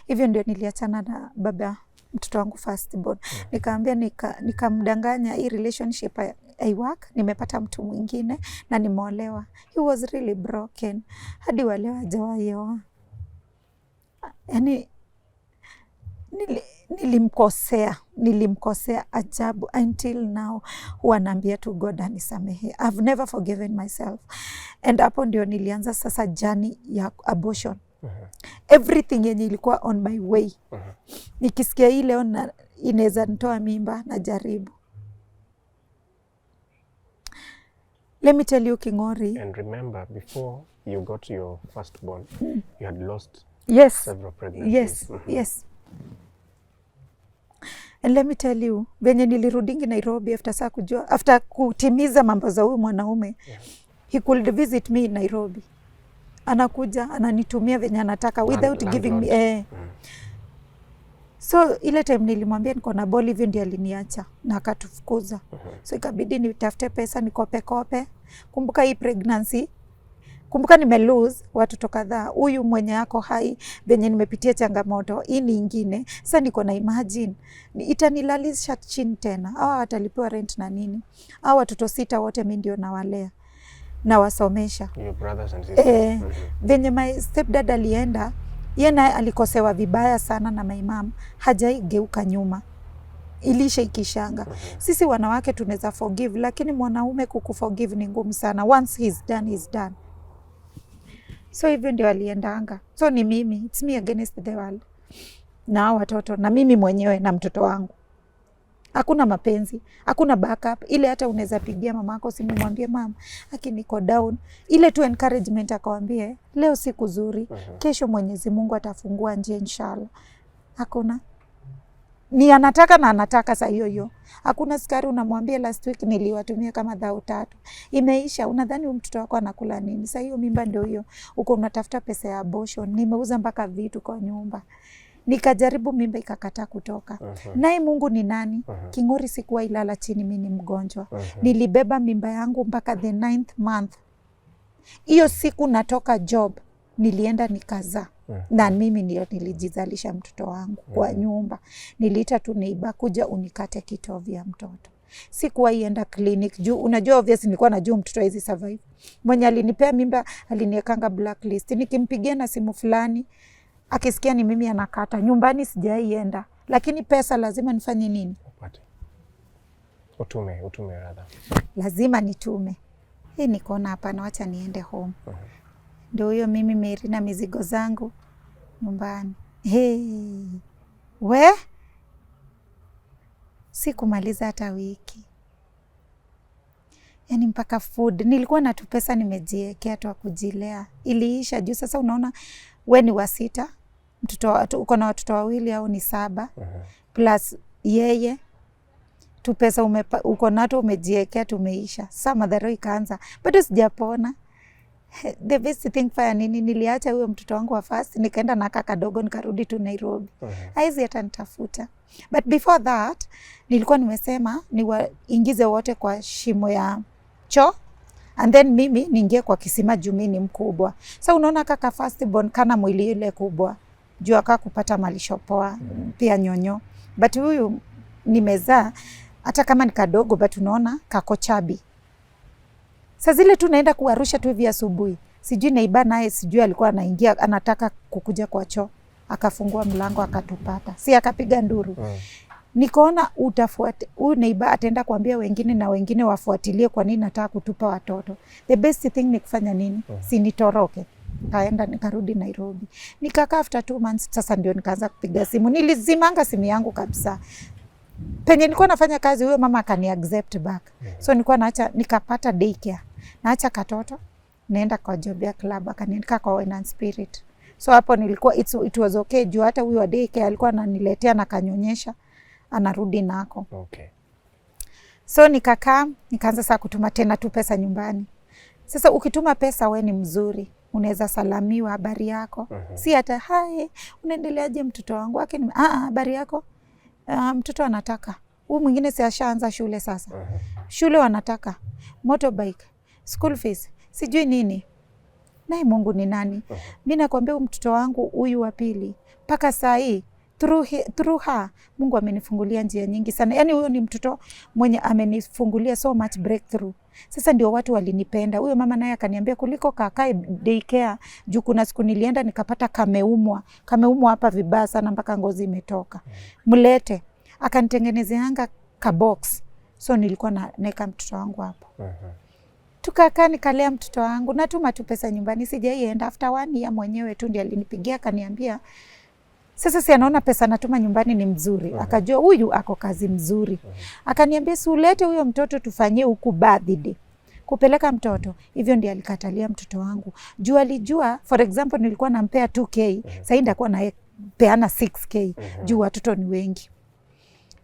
Hivyo ndio niliachana na baba mtoto wangu firstborn. Nikaambia nikamdanganya hii relationship I work, nimepata mtu mwingine na nimeolewa. He was really broken. Hadi waleo hajawahi oa. Yaani nilimkosea ajabu until now. Huwa naambia tu God anisamehe. I've never forgiven myself. And hapo ndio nilianza sasa journey ya abortion. Everything yenye ilikuwa on my way. Nikisikia hii leo inaweza nitoa mimba na jaribu. Let me tell you King'ori. And remember, before you got your firstborn, you had lost several pregnancies. Yes. And let me tell you, venye nilirudingi Nairobi after kutimiza mambo za huyu mwanaume, he could visit me in Nairobi. Anakuja, ananitumia venye anataka without giving me. So ile time nilimwambia niko na ball, hivyo ndio aliniacha na akatufukuza. So ikabidi nitafute pesa nikope. Kumbuka hii pregnancy, kumbuka nime-lose watoto kadhaa. Huyu mwenye yako hai, venye nimepitia changamoto, hii ni ingine. Sasa niko na imagine, itanilalisha chini tena. Hawa watalipiwa rent na nini? Hawa watoto 6 wote mimi ndio nawalea na wasomesha. Your brothers and sisters. Venye my stepdad alienda, yeye naye alikosewa vibaya sana na my mom. Hajaigeuka nyuma. Ilisha ikishanga. Sisi wanawake tunaweza forgive, lakini mwanaume kukuforgive ni ngumu sana. Once he's done. So hivyo ndio aliendanga. So ni mimi, it's me against the world. Na watoto, na mimi mwenyewe na mtoto wangu. Hakuna mapenzi, hakuna backup. Ile hata unaweza pigia mamako simu mwambie mama, haki niko down. Ile tu encouragement akwambie, leo siku nzuri, kesho Mwenyezi Mungu atafungua njia inshallah. Hakuna. Ni anataka saa hiyo. Hakuna sukari unamwambia last week niliwatumia kama 3,000. Imeisha, unadhani mtoto wako anakula nini? Saa hiyo mimba ndio hiyo. Uko unatafuta pesa ya abortion. Nimeuza mpaka vitu kwa nyumba. Nikajaribu mimba ikakataa kutoka. Naye Mungu ni nani? King'ori sikuwa ilala chini, mimi ni mgonjwa. Nilibeba mimba yangu mpaka the 9th month. Hiyo siku natoka job, nilienda nikazaa. Na mimi ndio nilijizalisha mtoto wangu kwa nyumba. Niliita tu neighbor kuja unikate kitovu ya mtoto. Sikuwa ienda clinic juu unajua obviously nilikuwa najua mtoto hizi survive. Mwenye alinipea mimba aliniekanga blacklist. Nikimpigia na simu fulani akisikia ni mimi anakata. Nyumbani sijaienda. Lakini pesa lazima nifanye nini? Utume rather. Lazima nitume. Hii nikaona hapana, wacha niende home. Ndio huyo mimi Mary na mizigo zangu nyumbani. We sikumaliza hata wiki. Yani mpaka food nilikuwa na tu pesa nimejiwekea tu kujilea. Iliisha juu sasa unaona wewe ni wa 6, mtoto uko na watoto wawili au ni 7 plus yeye tu pesa uko nato umejiwekea tumeisha. Sasa madhara ikaanza. Bado sijapona. The best thing for nini niliacha huyo mtoto wangu wa first nikaenda na kaka kadogo nikarudi tu Nairobi. Haizi hata nitafuta. But before that nilikuwa nimesema niwaingize wote kwa shimo ya choo and then mimi niingie kwa kisima juu mimi ni mkubwa. Sasa unaona kaka first born kana mwili ile kubwa. Juu aka kupata malisho poa pia nyonyo. But huyu nimezaa hata kama ni kadogo but unaona kako chabi. Sasa zile tu naenda kuwarusha tu hivi asubuhi. Sijui neiba naye sijui alikuwa anaingia anataka kukuja kwa choo. Akafungua mlango akatupata. Si akapiga nduru. Nikaona huyu neiba ataenda kuambia wengine na wengine wafuatilie kwa nini nataka kutupa watoto. The best thing ni kufanya nini? Si nitoroke. Kaenda nikarudi Nairobi. Nikakaa after 2 months sasa ndio nikaanza kupiga simu. Nilizimanga simu yangu kabisa. Penye nilikuwa nafanya kazi huyo mama akani accept back. So nilikuwa nikapata daycare. Naacha katoto naenda kwa Jobia Club akaniandika kwa Wine and Spirit. So hapo nilikuwa it was okay juu hata huyo wa daycare alikuwa ananiletea na kanyonyesha anarudi nako. Okay. So nikakaa nikaanza sasa kutuma tena tu pesa nyumbani. Sasa ukituma pesa we ni mzuri. Unaweza salamiwa habari yako. Si hata hai unaendeleaje mtoto wangu wake habari yako. Mtoto anataka. Huyu mwingine si ashaanza shule sasa. Shule wanataka motorbike, school fees, sijui nini. Naye Mungu ni nani? Mimi nakwambia mtoto wangu huyu wa pili mpaka saa hii through her Mungu amenifungulia njia nyingi sana. Yaani huyo ni mtoto mwenye amenifungulia so much breakthrough. Sasa ndio watu walinipenda. Huyo mama naye akaniambia kuliko kakae daycare juu kuna siku nilienda nikapata kameumwa hapa vibaya sana mpaka ngozi imetoka. Mlete. Akanitengenezeanga ka box. So nilikuwa naeka mtoto wangu hapo. Tukakaa nikalea mtoto wangu natuma tu pesa nyumbani sijaienda after 1 year mwenyewe tu ndiye alinipigia akaniambia sasa si anaona pesa natuma nyumbani ni mzuri. Akajua huyu ako kazi mzuri. Akaniambia si ulete huyo mtoto tufanyie huku birthday. Kupeleka mtoto. Hivyo ndiye alikatalia mtoto wangu. Juu alijua for example nilikuwa nampea 2K, sasa ndakuwa napeana 6K. Juu watoto ni wengi.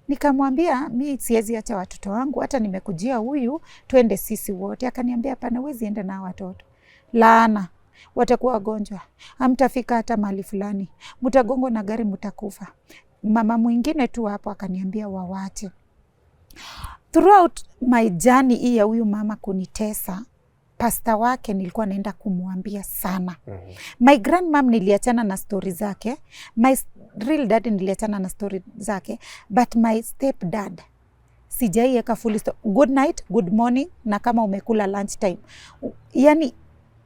Nikamwambia mimi siwezi acha watoto wangu hata nimekujia huyu twende sisi wote. Akaniambia hapana huwezi enda na watoto. Laana. Watakuwa wagonjwa. Hamtafika hata mahali fulani. Mtagongwa na gari mtakufa. Mama mwingine tu hapo akaniambia wawache. Throughout my journey hii ya huyu mama kunitesa, pasta wake nilikuwa naenda kumwambia sana. My grandmom niliachana na story zake. My real dad niliachana na story zake. But my step dad sijaiweka full stop. Good night, good morning na kama umekula lunch time. Yani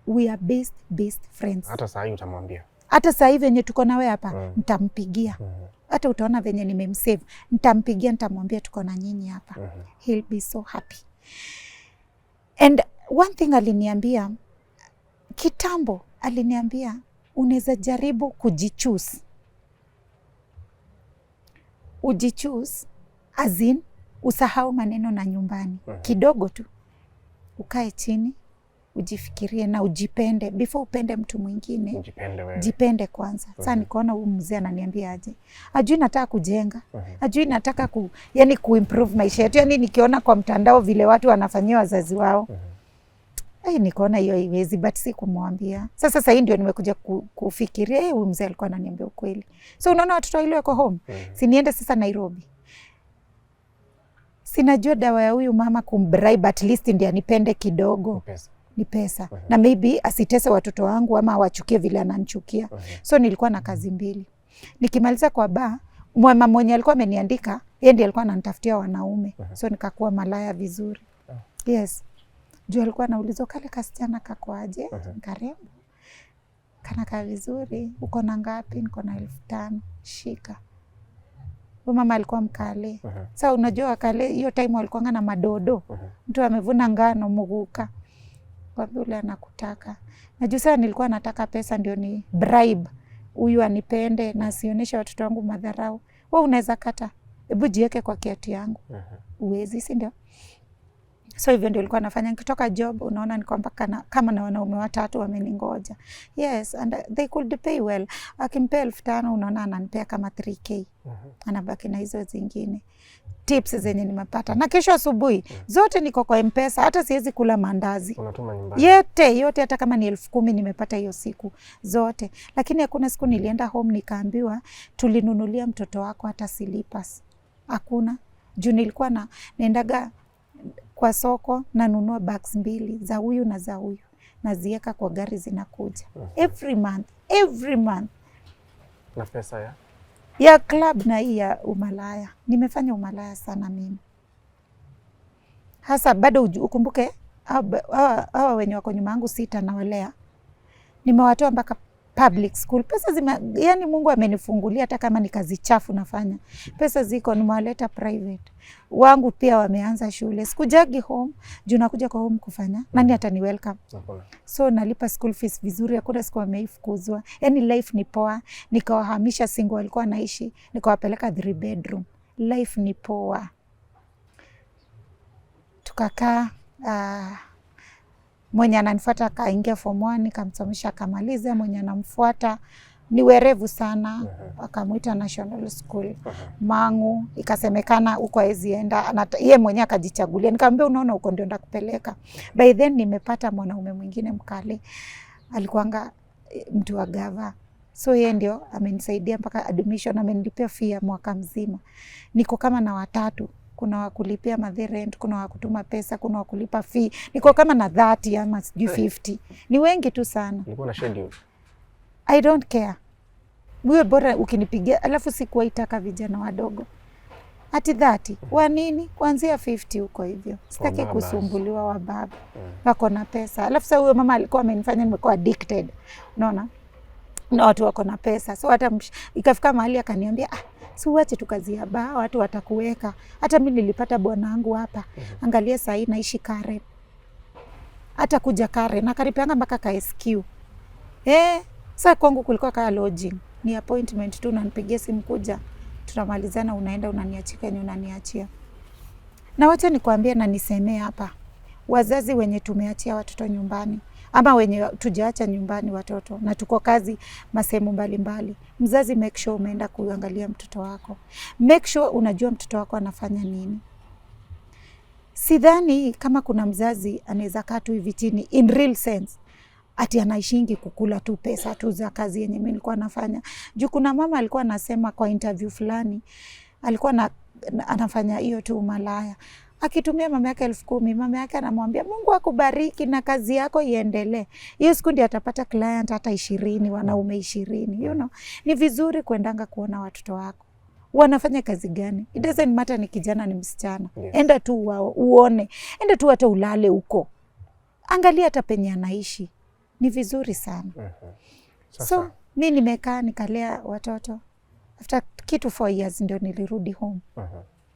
we are best friends. Hata saa hii utamwambia. Hata saa hii venye tuko nawe hapa nitampigia. Hata utaona venye nimemsave. Nitampigia nitamwambia tuko na nyinyi hapa. He'll be so happy. And one thing aliniambia kitambo aliniambia unaweza jaribu kujichoose. Ujichoose as in usahau maneno na nyumbani. Kidogo tu. Ukae chini. Ujifikirie na ujipende before upende mtu mwingine. Ujipende wewe. Jipende kwanza. Sasa nikaona huyu mzee ananiambia aje. Ajui nataka kujenga. Ajui nataka yani kuimprove maisha yetu. Yani nikiona kwa mtandao vile watu wanafanyia wazazi wao. Nikaona hiyo haiwezi but si kumwambia. Sasa hii ndio nimekuja kufikiria huyu mzee alikuwa ananiambia ukweli. So unaona watoto wale wako home. Si niende sasa Nairobi. Sinajua dawa ya huyu mama kumbribe at least ndiye anipende kidogo. Ni pesa. Na maybe asitese watoto wangu ama awachukie vile ananichukia. So nilikuwa na kazi mbili. Nikimaliza kwa bar, Mama mwenye alikuwa ameniandika, yeye ndiye alikuwa ananitafutia wanaume. So nikakuwa malaya vizuri. Yes. Juu alikuwa anaulizwa kale kasichana kakoaje? Karembo. Kanakaa vizuri. Uko na ngapi? Niko na 5,000. Shika. Huyo mama alikuwa mkale. Sasa unajua kale hiyo time walikuwa na madodo. Mtu amevuna ngano muguka. Kwa vile anakutaka. Najua sasa nilikuwa nataka pesa ndio ni bribe. Huyu anipende na asionyeshe watoto wangu madharau. Wewe unaweza kata. Hebu jiweke kwa kiatu yangu. Uwezi, si ndio? So hivyo ndio nilikuwa nafanya. Nikitoka job unaona ni kwamba kama na wanaume 3 wameningoja. Yes, and they could pay well. Akimpea 5,000 unaona ananipea kama 3K. Anabaki na hizo zingine. Tips zenye nimepata. Na kesho asubuhi zote niko kwa M-Pesa, hata siwezi kula mandazi. Unatuma nyumbani. Yote hata kama ni 10,000 nimepata hiyo siku zote. Lakini hakuna siku nilienda home nikaambiwa tulinunulia mtoto wako hata slippers. Hakuna. Juu nilikuwa naendaga kwa soko nanunua bags 2 za huyu na za huyu. Naziweka kwa gari zinakuja. Every month. Na pesa ya club na hii ya umalaya. Nimefanya umalaya sana mimi. Hasa bado ukumbuke hawa wenye wako nyuma yangu 6 na walea. Nimewatoa mpaka public school. Pesa yani Mungu amenifungulia hata kama ni kazi chafu nafanya. Pesa ziko nimewaleta private. Wangu pia wameanza shule. Sikujagi home, juu nakuja kwa home kufanya. Nani atani welcome? So nalipa school fees vizuri, hakuna siku wameifukuzwa. Yani life ni poa. Nikawahamisha single walikuwa naishi, nikawapeleka 3 bedroom. Life ni poa. Tukakaa mwenye ananifuata akaingia form 1 nikamsomesha akamaliza. Mwenye anamfuata ni werevu sana, akamuita national school. Mangu ikasemekana huko hawezi enda, yeye mwenyewe akajichagulia. Nikamwambia unaona huko ndio ndakupeleka. By then nimepata mwanaume mwingine mkale, alikuanga mtu wa gava. So yeye ndio amenisaidia mpaka admission, amenilipia fee ya mwaka mzima. Niko kama na 3. Kuna wakulipia mother rent, kuna wakutuma pesa, kuna wakulipa fee. Niko kama na 30 ama 50. Ni wengi tu sana. Nilikuwa na schedule. I don't care. Wewe bora ukinipigia, alafu sikuwaitaka vijana wadogo. Ati 30. Wa nini? Kuanzia 50 huko hivyo. Sitaki kusumbuliwa wa baba. Wako na pesa. Alafu sasa huyo mama alikuwa amenifanya nimekuwa addicted. Unaona? Na watu wako na pesa. So hata ikafika mahali akaniambia, si uache tu kazi ya baa, watu watakuweka. Hata mimi nilipata bwana wangu hapa. Angalia saa hii naishi Karen. Hata kuja Karen na karipianga mpaka ka SQ. Sasa kwangu kulikuwa kama lodging. Ni appointment tu, unanipigia simu kuja. Tunamalizana, unaenda unaniachia yenye unaniachia. Na wacha nikwambie na nisemee hapa. Wazazi wenye tumeachia watoto nyumbani ama wenye tujaacha nyumbani watoto na tuko kazi masehemu mbalimbali. Mzazi make sure umeenda kuangalia mtoto wako. Make sure unajua mtoto wako anafanya nini. Sidhani kama kuna mzazi anaweza kaa tu hivi chini in real sense ati anaishingi kukula tu pesa tu za kazi yenye mimi nilikuwa nafanya. Juu kuna mama alikuwa anasema kwa interview fulani alikuwa anafanya hiyo tu malaya. Akitumia mama yake 10,000, mama yake anamwambia Mungu akubariki na kazi yako iendelee. Hiyo siku ndiyo atapata client hata 20, wanaume 20. You know, ni vizuri kuendanga kuona watoto wako wanafanya kazi gani. It doesn't matter ni kijana ni msichana. Yes. Enda tu uone. Enda tu hata ulale huko. Angalia hata penye anaishi. Ni vizuri sana. So mimi nimekaa nikalea watoto. After kitu 4 years ndio nilirudi home.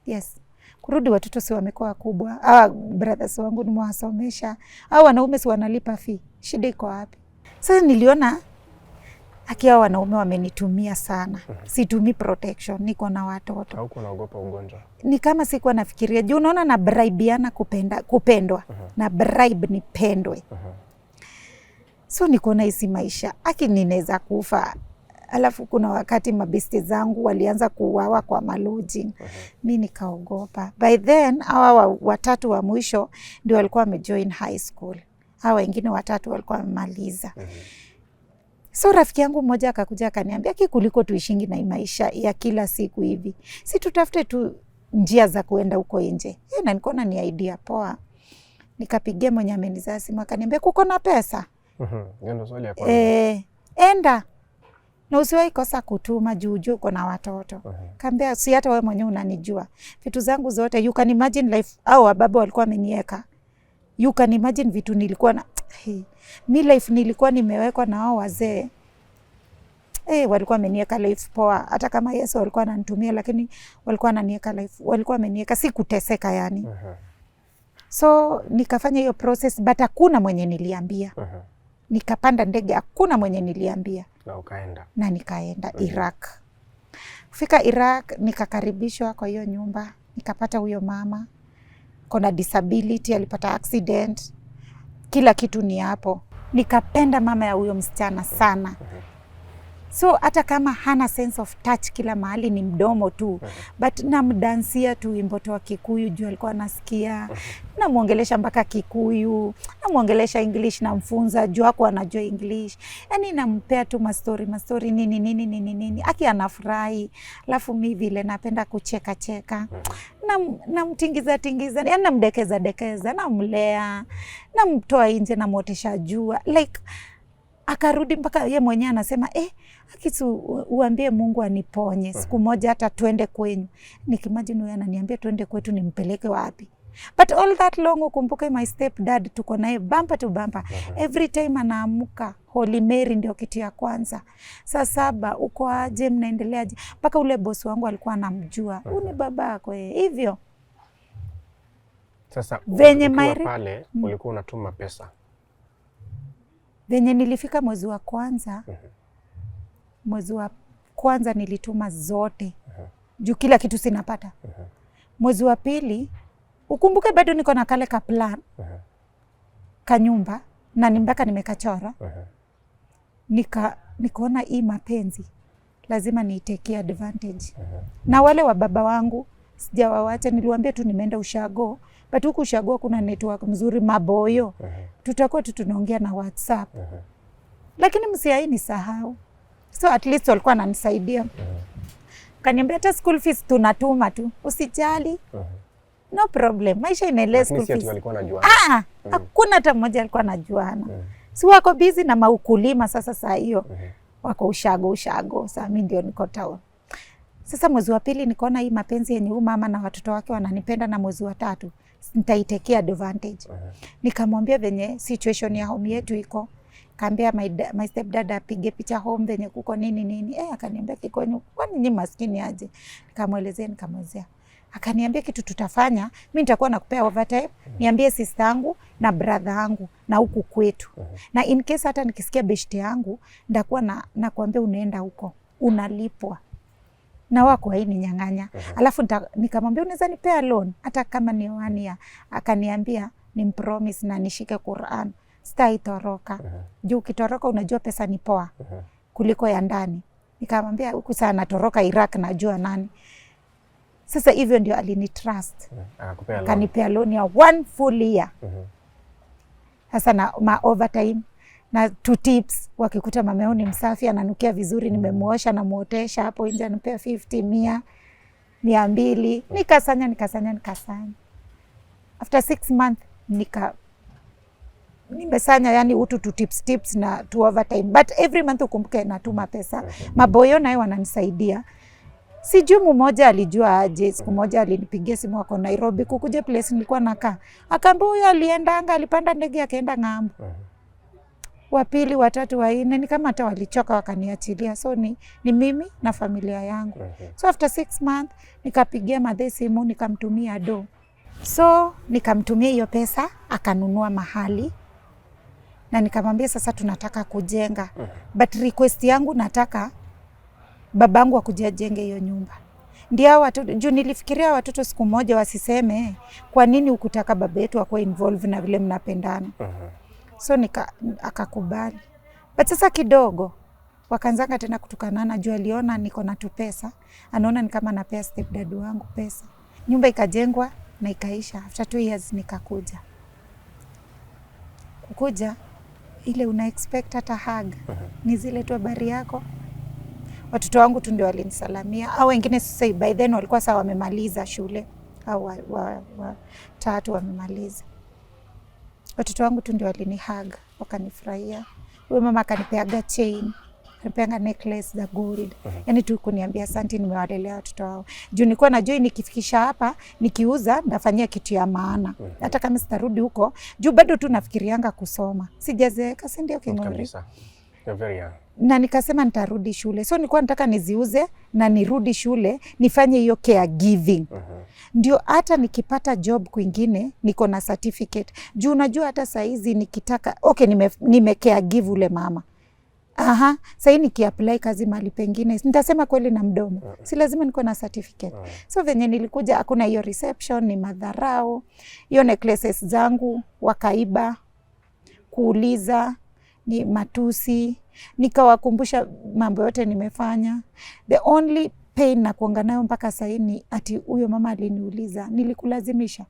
Yes. Kurudi watoto si wamekuwa wakubwa. Brothers wangu nimewasomesha. Wanaume si wanalipa fee. Shida iko wapi? Sasa niliona akiwa wanaume wamenitumia sana. Situmii protection, niko na watoto. Hauko naogopa ugonjwa? Ni kama sikuwa nafikiria. Juu unaona na bribeana kupendwa. Na bribe nipendwe. So niko na hizi maisha. Ninaweza kufa. Alafu kuna wakati mabesti zangu walianza kuuawa kwa malodging. Mimi nikaogopa. By then hawa 3 wa mwisho ndio walikuwa wamejoin high school. Hawa wengine 3 walikuwa wamemaliza. So rafiki yangu mmoja akakuja akaniambia kuliko tuishingi na maisha ya kila siku hivi, si tutafute tu njia za kuenda huko nje. Na nikaona ni idea poa. Nikapigia mwenye amenizaa simu akaniambia kuko na pesa. Ndio swali ya kwanza. Enda. Na usiwahi kosa kutuma juu uko na watoto. Kaambia si hata wewe mwenyewe unanijua. Vitu zangu zote you can imagine life au baba walikuwa wameniweka. You can imagine vitu nilikuwa na mi life nilikuwa nimewekwa na hao wazee. Walikuwa wameniweka life poa. Hata kama Yesu walikuwa ananitumia lakini walikuwa wananiweka life. Walikuwa wameniweka si kuteseka yani. So nikafanya hiyo process but hakuna mwenye niliambia. Nikapanda ndege hakuna mwenye niliambia. Na ukaenda. Na nikaenda Iraq. Kufika Iraq nikakaribishwa kwa hiyo nyumba. Nikapata huyo mama. Kuna disability, alipata accident. Kila kitu ni hapo. Nikapenda mama ya huyo msichana sana. So hata kama hana sense of touch kila mahali ni mdomo tu. But namdansia tu wimbo wa Kikuyu juu alikuwa anasikia. Namuongelesha mpaka Kikuyu. Namuongelesha English namfunza juu hakuwa anajua English. Yani nampea tu mastori nini. Aki anafurahi. Alafu mimi vile napenda kucheka. Namtingiza. Yani namdekeza. Namlea. Namtoa nje namwotesha jua. Like akarudi mpaka ye mwenyewe anasema akisu uambie Mungu aniponye siku moja hata twende kwenyu. Nikimagine huyu ananiambia twende kwetu nimpeleke wapi? But all that long ukumbuke my step dad tuko naye bumper to bumper. Every time anaamuka Holy Mary ndio kitu ya kwanza. Saa 7 uko aje mnaendeleaje? Mpaka ule boss wangu alikuwa anamjua. Huyu ni babako hivyo. Sasa venye pale ulikuwa unatuma pesa. Venye nilifika mwezi wa kwanza nilituma zote. Juu kila kitu sinapata. Mwezi wa pili, ukumbuke bado niko na kale ka plan. Kanyumba, na nimbaka nimekachora. Nikaona hii mapenzi. Lazima niitekea advantage. Na wale wa baba wangu, sijawawacha niliwaambia tu nimeenda ushago. But huku ushago kuna network mzuri maboyo. Tutakuwa tunaongea na WhatsApp. Lakini msiai nisahau. So at least walikuwa wananisaidia. Kaniambia hata school fees tunatuma tu. Usijali. No problem. Maisha inaeleza school fees. Walikuwa wanajua. Hakuna hata mmoja alikuwa anajuana. Si wako busy na maukulima sasa saa hiyo. Wako ushago. Sasa mimi ndio niko town. Sasa mwezi wa pili nikaona hii mapenzi yenye huyu mama na watoto wake wananipenda, na mwezi wa tatu nitaitekea advantage. Nikamwambia venye situation ya home yetu iko. Kaambia my stepdad apige picha home venye kuko nini. Akaniambia kiko kwani nyinyi maskini aje? Nikamwelezea. Akaniambia kitu tutafanya, mimi nitakuwa nakupea overtime, niambie sister yangu na brother yangu na huku kwetu. Na in case hata nikisikia beshte yangu, ndakuwa nakuambia unaenda huko, unalipwa. Na wako haini nyang'anya. Alafu nikamwambia unaweza nipea loan hata kama ni 1 year. Akaniambia nimpromise na nishike Qur'an. Sitaitoroka. Juu ukitoroka unajua pesa ni poa kuliko ya ndani. Nikamwambia huku sana natoroka Iraq najua nani. Sasa hivyo ndio alinitrust. Akanipea loan ya 1 full year. Sasa na overtime na 2 tips, wakikuta mameo ni msafi ananukia vizuri, nimemuosha na muotesha hapo nje, anipea 50, 100, 200. Nikasanya. After 6 months nimesanya yani utu 2 tips na 2 overtime. But every month ukumbuke natuma pesa. Maboyo nayo wananisaidia. Sijui mmoja alijua aje, siku moja alinipigia simu wako Nairobi kukuje place nilikuwa nakaa. Akaambia huyo aliendanga, alipanda ndege akaenda ng'ambo. Wa pili, wa tatu, wa nne ni kama hata walichoka wakaniachilia. So ni mimi na familia yangu. So after 6 months nikapigia madhe simu nikamtumia do. So nikamtumia hiyo pesa akanunua mahali. Na nikamwambia sasa tunataka kujenga. But request yangu nataka babangu akuje ajenge hiyo nyumba. Ndio watoto juu nilifikiria watoto siku moja wasiseme kwa nini ukutaka baba yetu akue involved na vile mnapendana. So akakubali. But sasa kidogo wakaanza tena kutukanana juu aliona niko na tu pesa. Anaona ni kama napea stepdad wangu pesa. Nyumba ikajengwa na ikaisha. After 2 years nikakuja. Kukuja ile una expect hata hug. Ni zile tu habari yako. Watoto wangu tu ndio walinisalamia. Au wengine sasa by then walikuwa sawa wamemaliza shule. Au watatu wamemaliza. Watoto wangu tu ndio walinihug, wakanifurahia. Huyo mama akanipeaga chain. Nipeanga necklace za gold. Yani tu kuniambia asante, nimewalelea watoto wao. Juu nilikuwa najua nikifikisha hapa nikiuza nafanyia kitu ya maana. Hata kama sitarudi huko, juu bado tu nafikirianga kusoma. Sijazeeka, si ndio King'ori? Kabisa. You're very young. Na nikasema nitarudi shule. So nilikuwa nataka niziuze na nirudi shule nifanye hiyo caregiving. Ndio hata nikipata job kwingine niko na certificate. Juu unajua hata saa hizi nikitaka nime caregive ule mama. Sasa hii nikiapply kazi mahali pengine nitasema kweli na mdomo. Si lazima niko na certificate. So venye nilikuja hakuna hiyo reception, ni madharau. Hiyo necklaces zangu wakaiba, kuuliza, ni matusi, nikawakumbusha mambo yote nimefanya. The only pain na kuanga nayo mpaka sasa ni ati huyo mama aliniuliza, nilikulazimisha?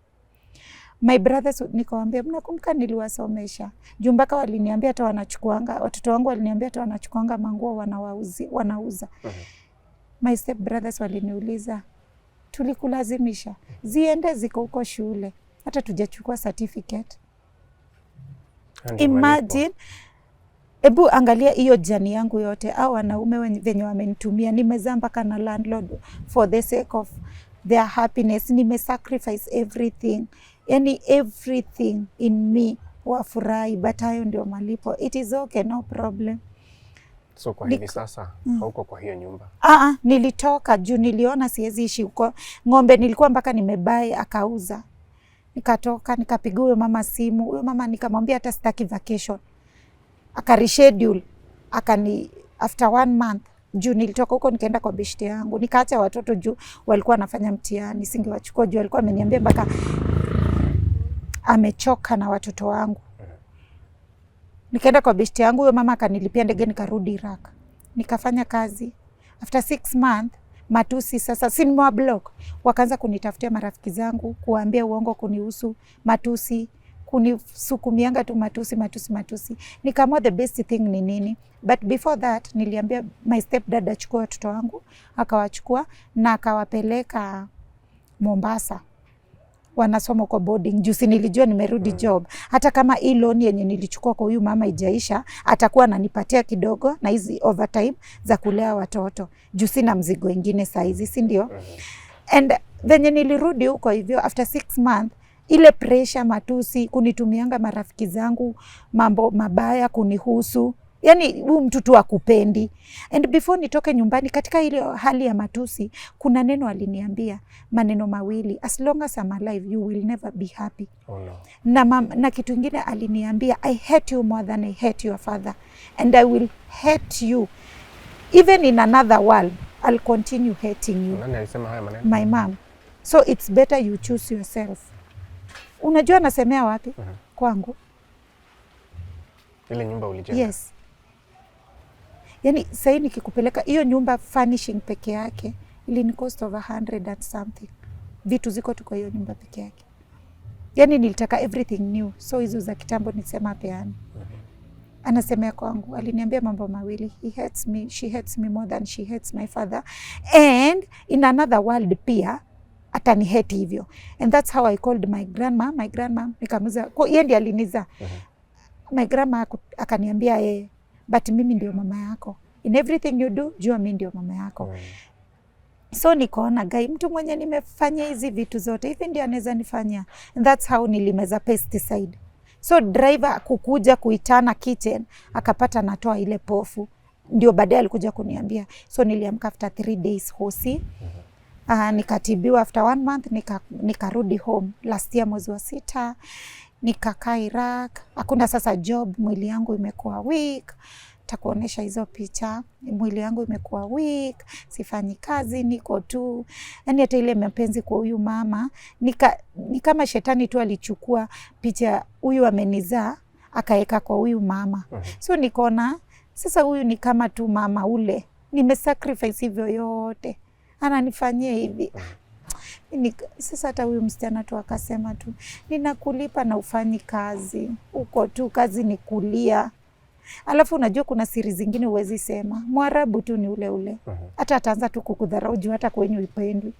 My brothers nikawaambia, mnakumbuka niliwasomesha. Juu mpaka waliniambia hata wanachukuanga, watoto wangu waliniambia hata wanachukuanga manguo wanauza. My step brothers waliniuliza, tulikulazimisha? Ziende ziko huko shule. Hata tujachukua certificate. Imagine, ebu angalia hiyo jani yangu yote, au wanaume venye wamenitumia, nimezaa mpaka na landlord for the sake of their happiness, sacrifice everything, yani everything in me wafurahi, but hayo ndio malipo. It is okay, no problem. So kwa hivi sasa hauko kwa hiyo nyumba? Nilitoka juu niliona siwezi ishi huko. Ng'ombe nilikuwa mpaka nimebai akauza. Nikatoka, nikapiga huyo mama simu. Huyo mama nikamwambia hata sitaki vacation. Akareschedule. After 1 month, juu nilitoka huko nikaenda kwa beshte yangu. Nikaacha watoto juu walikuwa wanafanya mtihani. Singewachukua juu alikuwa ameniambia mpaka amechoka na watoto wangu. Nikaenda kwa beshte yangu, huyo mama akanilipia ndege nikarudi Iraq. Nikafanya kazi. After 6 months, matusi sasa, sinimwa block. Wakaanza kunitafutia marafiki zangu, kuambia uongo kunihusu, matusi, kunisukumianga tu matusi. Nikamua the best thing ni nini. But before that, niliambia my stepdad achukue watoto wangu, akawachukua na akawapeleka Mombasa. Wanasoma kwa boarding. Juzi nilijua nimerudi job. Hata kama hii loan yenye nilichukua kwa huyu mama ijaisha, atakuwa ananipatia kidogo na hizi overtime za kulea watoto. Juzi na mzigo ingine saizi, si ndio? And venye nilirudi huko hivyo, after 6 months, ile pressure, matusi, kunitumianga marafiki zangu, mambo mabaya kunihusu. Yani huyu mtu tu akupendi. And before nitoke nyumbani, katika ile hali ya matusi, kuna neno aliniambia, maneno mawili, as long as I'm alive, you will never be happy. Oh no. Na kitu ingine aliniambia, I hate you more than I hate your father. And I will hate you. Even in another world, I'll continue hating you. Nani alisema haya maneno? My mom. So it's better you choose yourself. Unajua nasemea wapi? Kwangu. Ile nyumba ulijenga? Yes. Yani sasa nikikupeleka hiyo nyumba furnishing peke yake ili ni cost over 100 and something. Vitu ziko tu kwa hiyo nyumba peke yake. Yani nilitaka everything new. So hizo za kitambo nisema peani. Anasemea kwangu, aliniambia mambo mawili. He hates me, she hates me more than she hates my father. And in another world pia atani hate hivyo. And that's how I called my grandma. My grandma nikamuza, yeye ndiye aliniza. My grandma akaniambia yeye, but mimi ndio mama yako. In everything you do, jua mimi ndio mama yako. So nikaona gai, mtu mwenye nimefanya hizi vitu zote, hivi ndio anaweza nifanya. And that's how nilimeza pesticide. So driver kukuja kuitana kitchen, akapata natoa ile pofu. Ndio baadaye alikuja kuniambia. So niliamka after 3 days hosi. Nikatibiwa after 1 month, nikarudi home. Last year mwezi wa 6, nikakaa Iraq. Hakuna sasa job, mwili yangu imekuwa weak. Takuonesha hizo picha. Mwili yangu imekuwa weak, sifanyi kazi, niko tu. Yani hata ile mapenzi kwa huyu mama, ni kama shetani tu alichukua picha huyu amenizaa, akaeka kwa huyu mama. So nikaona, sasa huyu ni kama tu mama ule. Nimesacrifice hivyo yote. Ananifanyia hivi. Sasa hata huyu msichana tu akasema tu, ninakulipa na ufanyi kazi. Uko tu, kazi ni kulia. Alafu unajua kuna siri zingine huwezi sema. Mwarabu tu ni ule ule. Hata ataanza tu kukudharau juu hata kwenye upendwi.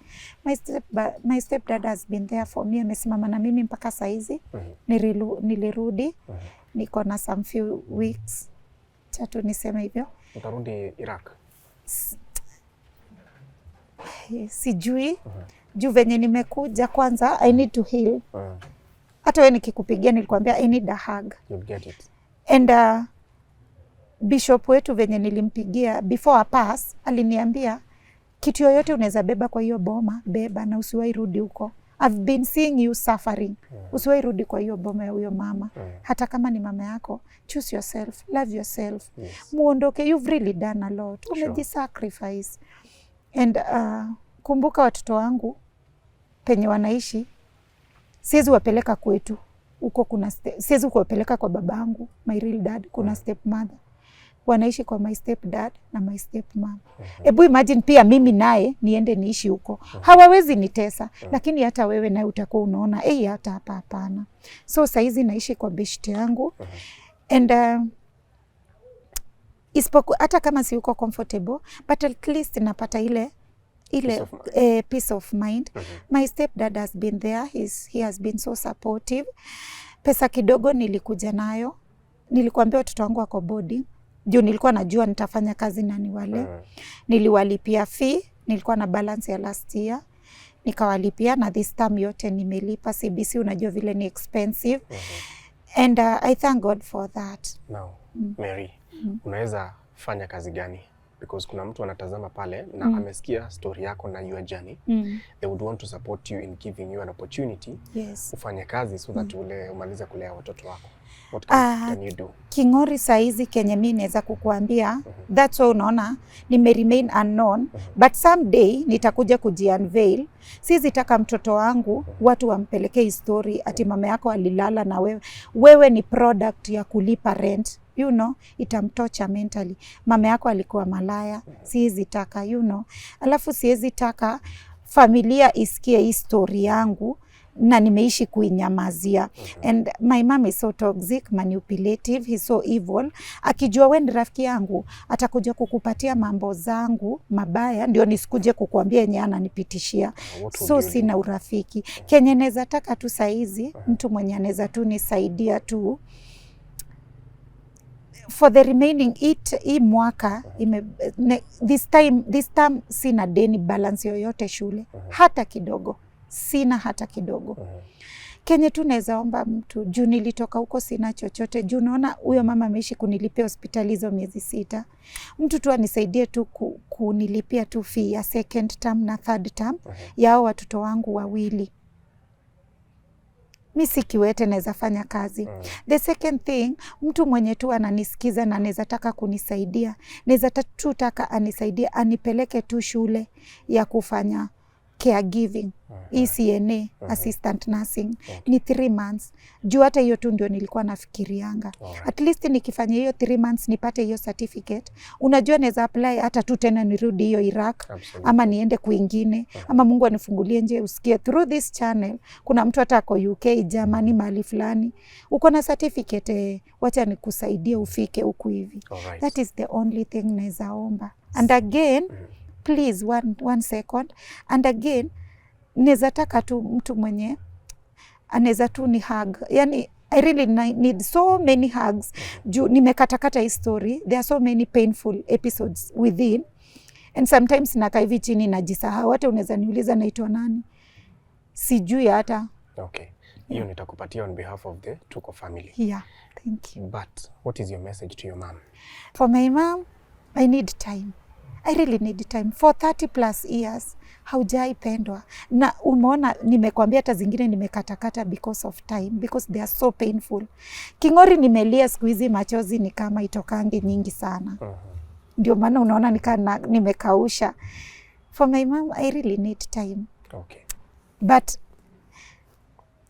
My stepdad has been there for me. Amesimama na mimi mpaka saizi. Nilirudi. Niko na some few weeks. Chatu niseme hivyo. Utarudi Iraq? Sijui. Juu venye nimekuja kwanza, I need to heal. Hata wewe nikikupigia nilikwambia I need a hug. You'll get it. And bishop wetu venye nilimpigia before a pass, aliniambia kitu yoyote unaweza beba kwa hiyo boma, beba na usiwahi rudi huko. I've been seeing you suffering. Usiwahi rudi kwa hiyo boma ya huyo mama. Hata kama ni mama yako, choose yourself, love yourself. Muondoke, you've really done a lot. Umejisacrifice. And kumbuka watoto wangu penye wanaishi, siwezi wapeleka kwetu. Huko kuna siwezi kuwapeleka kwa babangu, my real dad, kuna stepmother. Wanaishi kwa my stepdad na my stepmom. Ebu imagine pia mimi naye niende niishi huko. Hawawezi nitesa, lakini hata wewe naye utakuwa unaona, hata hapa hapana. So saizi naishi kwa beshte yangu. And hata kama si uko comfortable, but at least napata ile peace of mind. My stepdad has been there. He has been so supportive. Pesa kidogo nilikuja nayo. Nilikuambia watoto wangu wako boarding. Juu nilikuwa najua nitafanya kazi na niwale. Niliwalipia fee. Nilikuwa na balance ya last year. Nikawalipia na this time yote nimelipa. CBC unajua vile ni expensive. And I thank God for that. Now, Mary, unaweza fanya kazi gani? Because kuna mtu anatazama pale na amesikia story yako na your journey. They would want to support you in giving you an opportunity. Ufanye kazi so that umalize kulea watoto wako. What can you do? Kingori saizi kenye mimi naweza kukuambia, that's why unaona nime remain unknown, but someday nitakuja kujiunveil. Siwezi taka mtoto wangu watu wampelekee story ati mama yako alilala na wewe ni product ya kulipa rent. You know, itamtocha mentally. Mama yako alikuwa malaya, siwezi taka, you know. Alafu siwezi taka familia isikie hii story yangu na nimeishi kuinyamazia. And my mom is so toxic, manipulative, he's so evil. Akijua wewe ni rafiki yangu, atakuja kukupatia mambo zangu mabaya, ndio nisikuje kukuambia yenye ananipitishia. So sina urafiki. Kenye naweza taka tu saizi, mtu mwenye anaweza tu nisaidia tu for the remaining hii mwaka this time sina deni balance yoyote shule hata kidogo, sina hata kidogo. Kenye tu naweza omba mtu, juu nilitoka huko sina chochote, juu naona huyo mama ameishi kunilipia hospitali hizo miezi 6. Mtu tu anisaidie tu kunilipia tu fee ya second term na third term yao watoto wangu wawili. Mimi si kiwete, naweza fanya kazi. The second thing, mtu mwenye tu ananisikiza na anaweza taka kunisaidia, naweza tu taka anisaidie, anipeleke tu shule ya kufanya caregiving, ECNA, assistant nursing, ni 3 months. Juu hata hiyo tu ndio nilikuwa nafikirianga. At least nikifanya hiyo 3 months nipate hiyo certificate. Unajua naweza apply hata tu tena nirudi hiyo Iraq. Ama niende kwingine. Ama Mungu anifungulie nje usikie through this channel. Kuna mtu hata ako UK, Germany, mahali fulani. Uko na certificate, wacha nikusaidie ufike huku hivi. That is the only thing naweza omba. And again, please one second. And again, naweza taka tu mtu mwenye anaweza tu ni hug. Yani I really need so many hugs. Juu nimekatakata hii story. There are so many painful episodes within. And sometimes nakaa hivi chini najisahau. Hata unaweza niuliza naitwa nani? Sijui hata. Okay. Hiyo nitakupatia on behalf of the Tuko family. Yeah, thank you. But what is your message to your mom? For my mom, I need time. I really need time. For 30 plus years, haujaipendwa. Na umeona nimekwambia hata zingine nimekatakata because of time, because they are so painful. Kingori nimelia siku hizi machozi ni kama itokangi nyingi sana. Ndio maana unaona nimekausha. For my mom, I really need time. Okay. But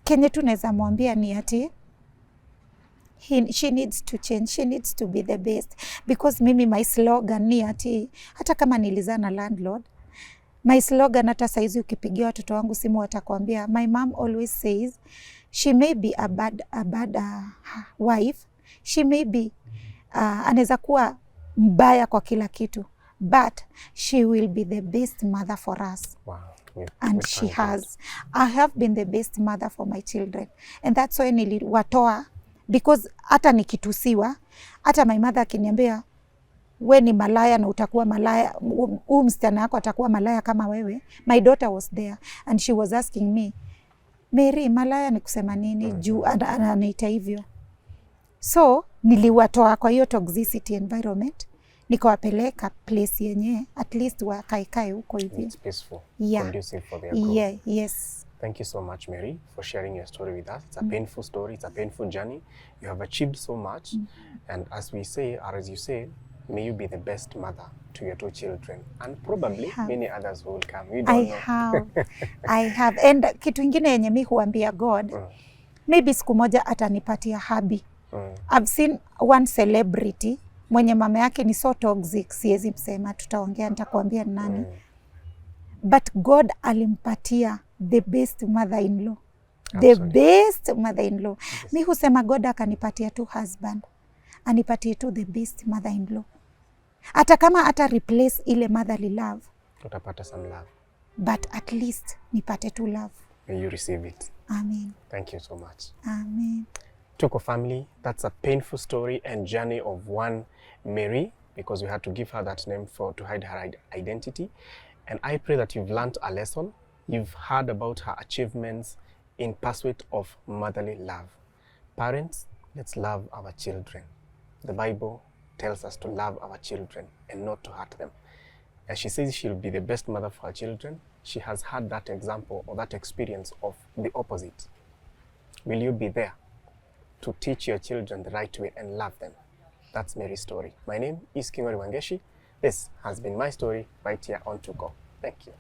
kenye tu naweza mwambia ni ati she needs to change. She needs to be the best. Because mimi my slogan ni ati, hata kama nilizaa na landlord, my slogan hata saizi ukipigia watoto wangu simu watakwambia, my mom always says, she may be a bad wife. She may be, anaweza kuwa mbaya kwa kila kitu. But she will be the best mother for us. Wow. And she has. I have been the best mother for my children. And that's why niliwatoa. Because hata nikitusiwa, hata my mother akiniambia, we ni malaya na utakuwa malaya, huu msichana yako atakuwa malaya kama wewe. My daughter was there and she was asking me, Mary, malaya ni kusema nini? Juu anaita hivyo. So niliwatoa kwa hiyo toxicity environment, nikawapeleka place yenye at least wakaikae huko hivyo. It's peaceful, yeah. conducive for their growth. Yeah, yes. Thank you so much, Mary, for sharing your story with us. It's a painful story, it's a painful journey. You have achieved so much. And as we say, or as you say, may you be the best mother to your 2 children. And probably many others who will come. We don't know. I have. And kitu ingine yenye mi huambia God, maybe siku moja atanipatia habi. I've seen one celebrity mwenye mama yake ni so toxic, siwezi msema, tutaongea, nitakwambia nani. But God alimpatia the best mother-in-law. The best mother-in-law. Yes. Mi husema God akanipatia tu husband, anipatie tu the best mother-in-law. Hata kama ata replace ile motherly love, utapata some love. But at least nipate tu love. May you receive it. Amen. Thank you so much. Amen. Tuko family, that's a painful story and journey of one Mary, because we had to give her that name to hide her identity. And I pray that you've learned a lesson. You've heard about her achievements in pursuit of motherly love. Parents, let's love our children. The Bible tells us to love our children and not to hurt them. As she says she'll be the best mother for her children, she has had that example or that experience of the opposite. Will you be there to teach your children the right way and love them? That's Mary's story. My name is Kingori Wangeshi. This has been my story right here on Tuko. Thank you.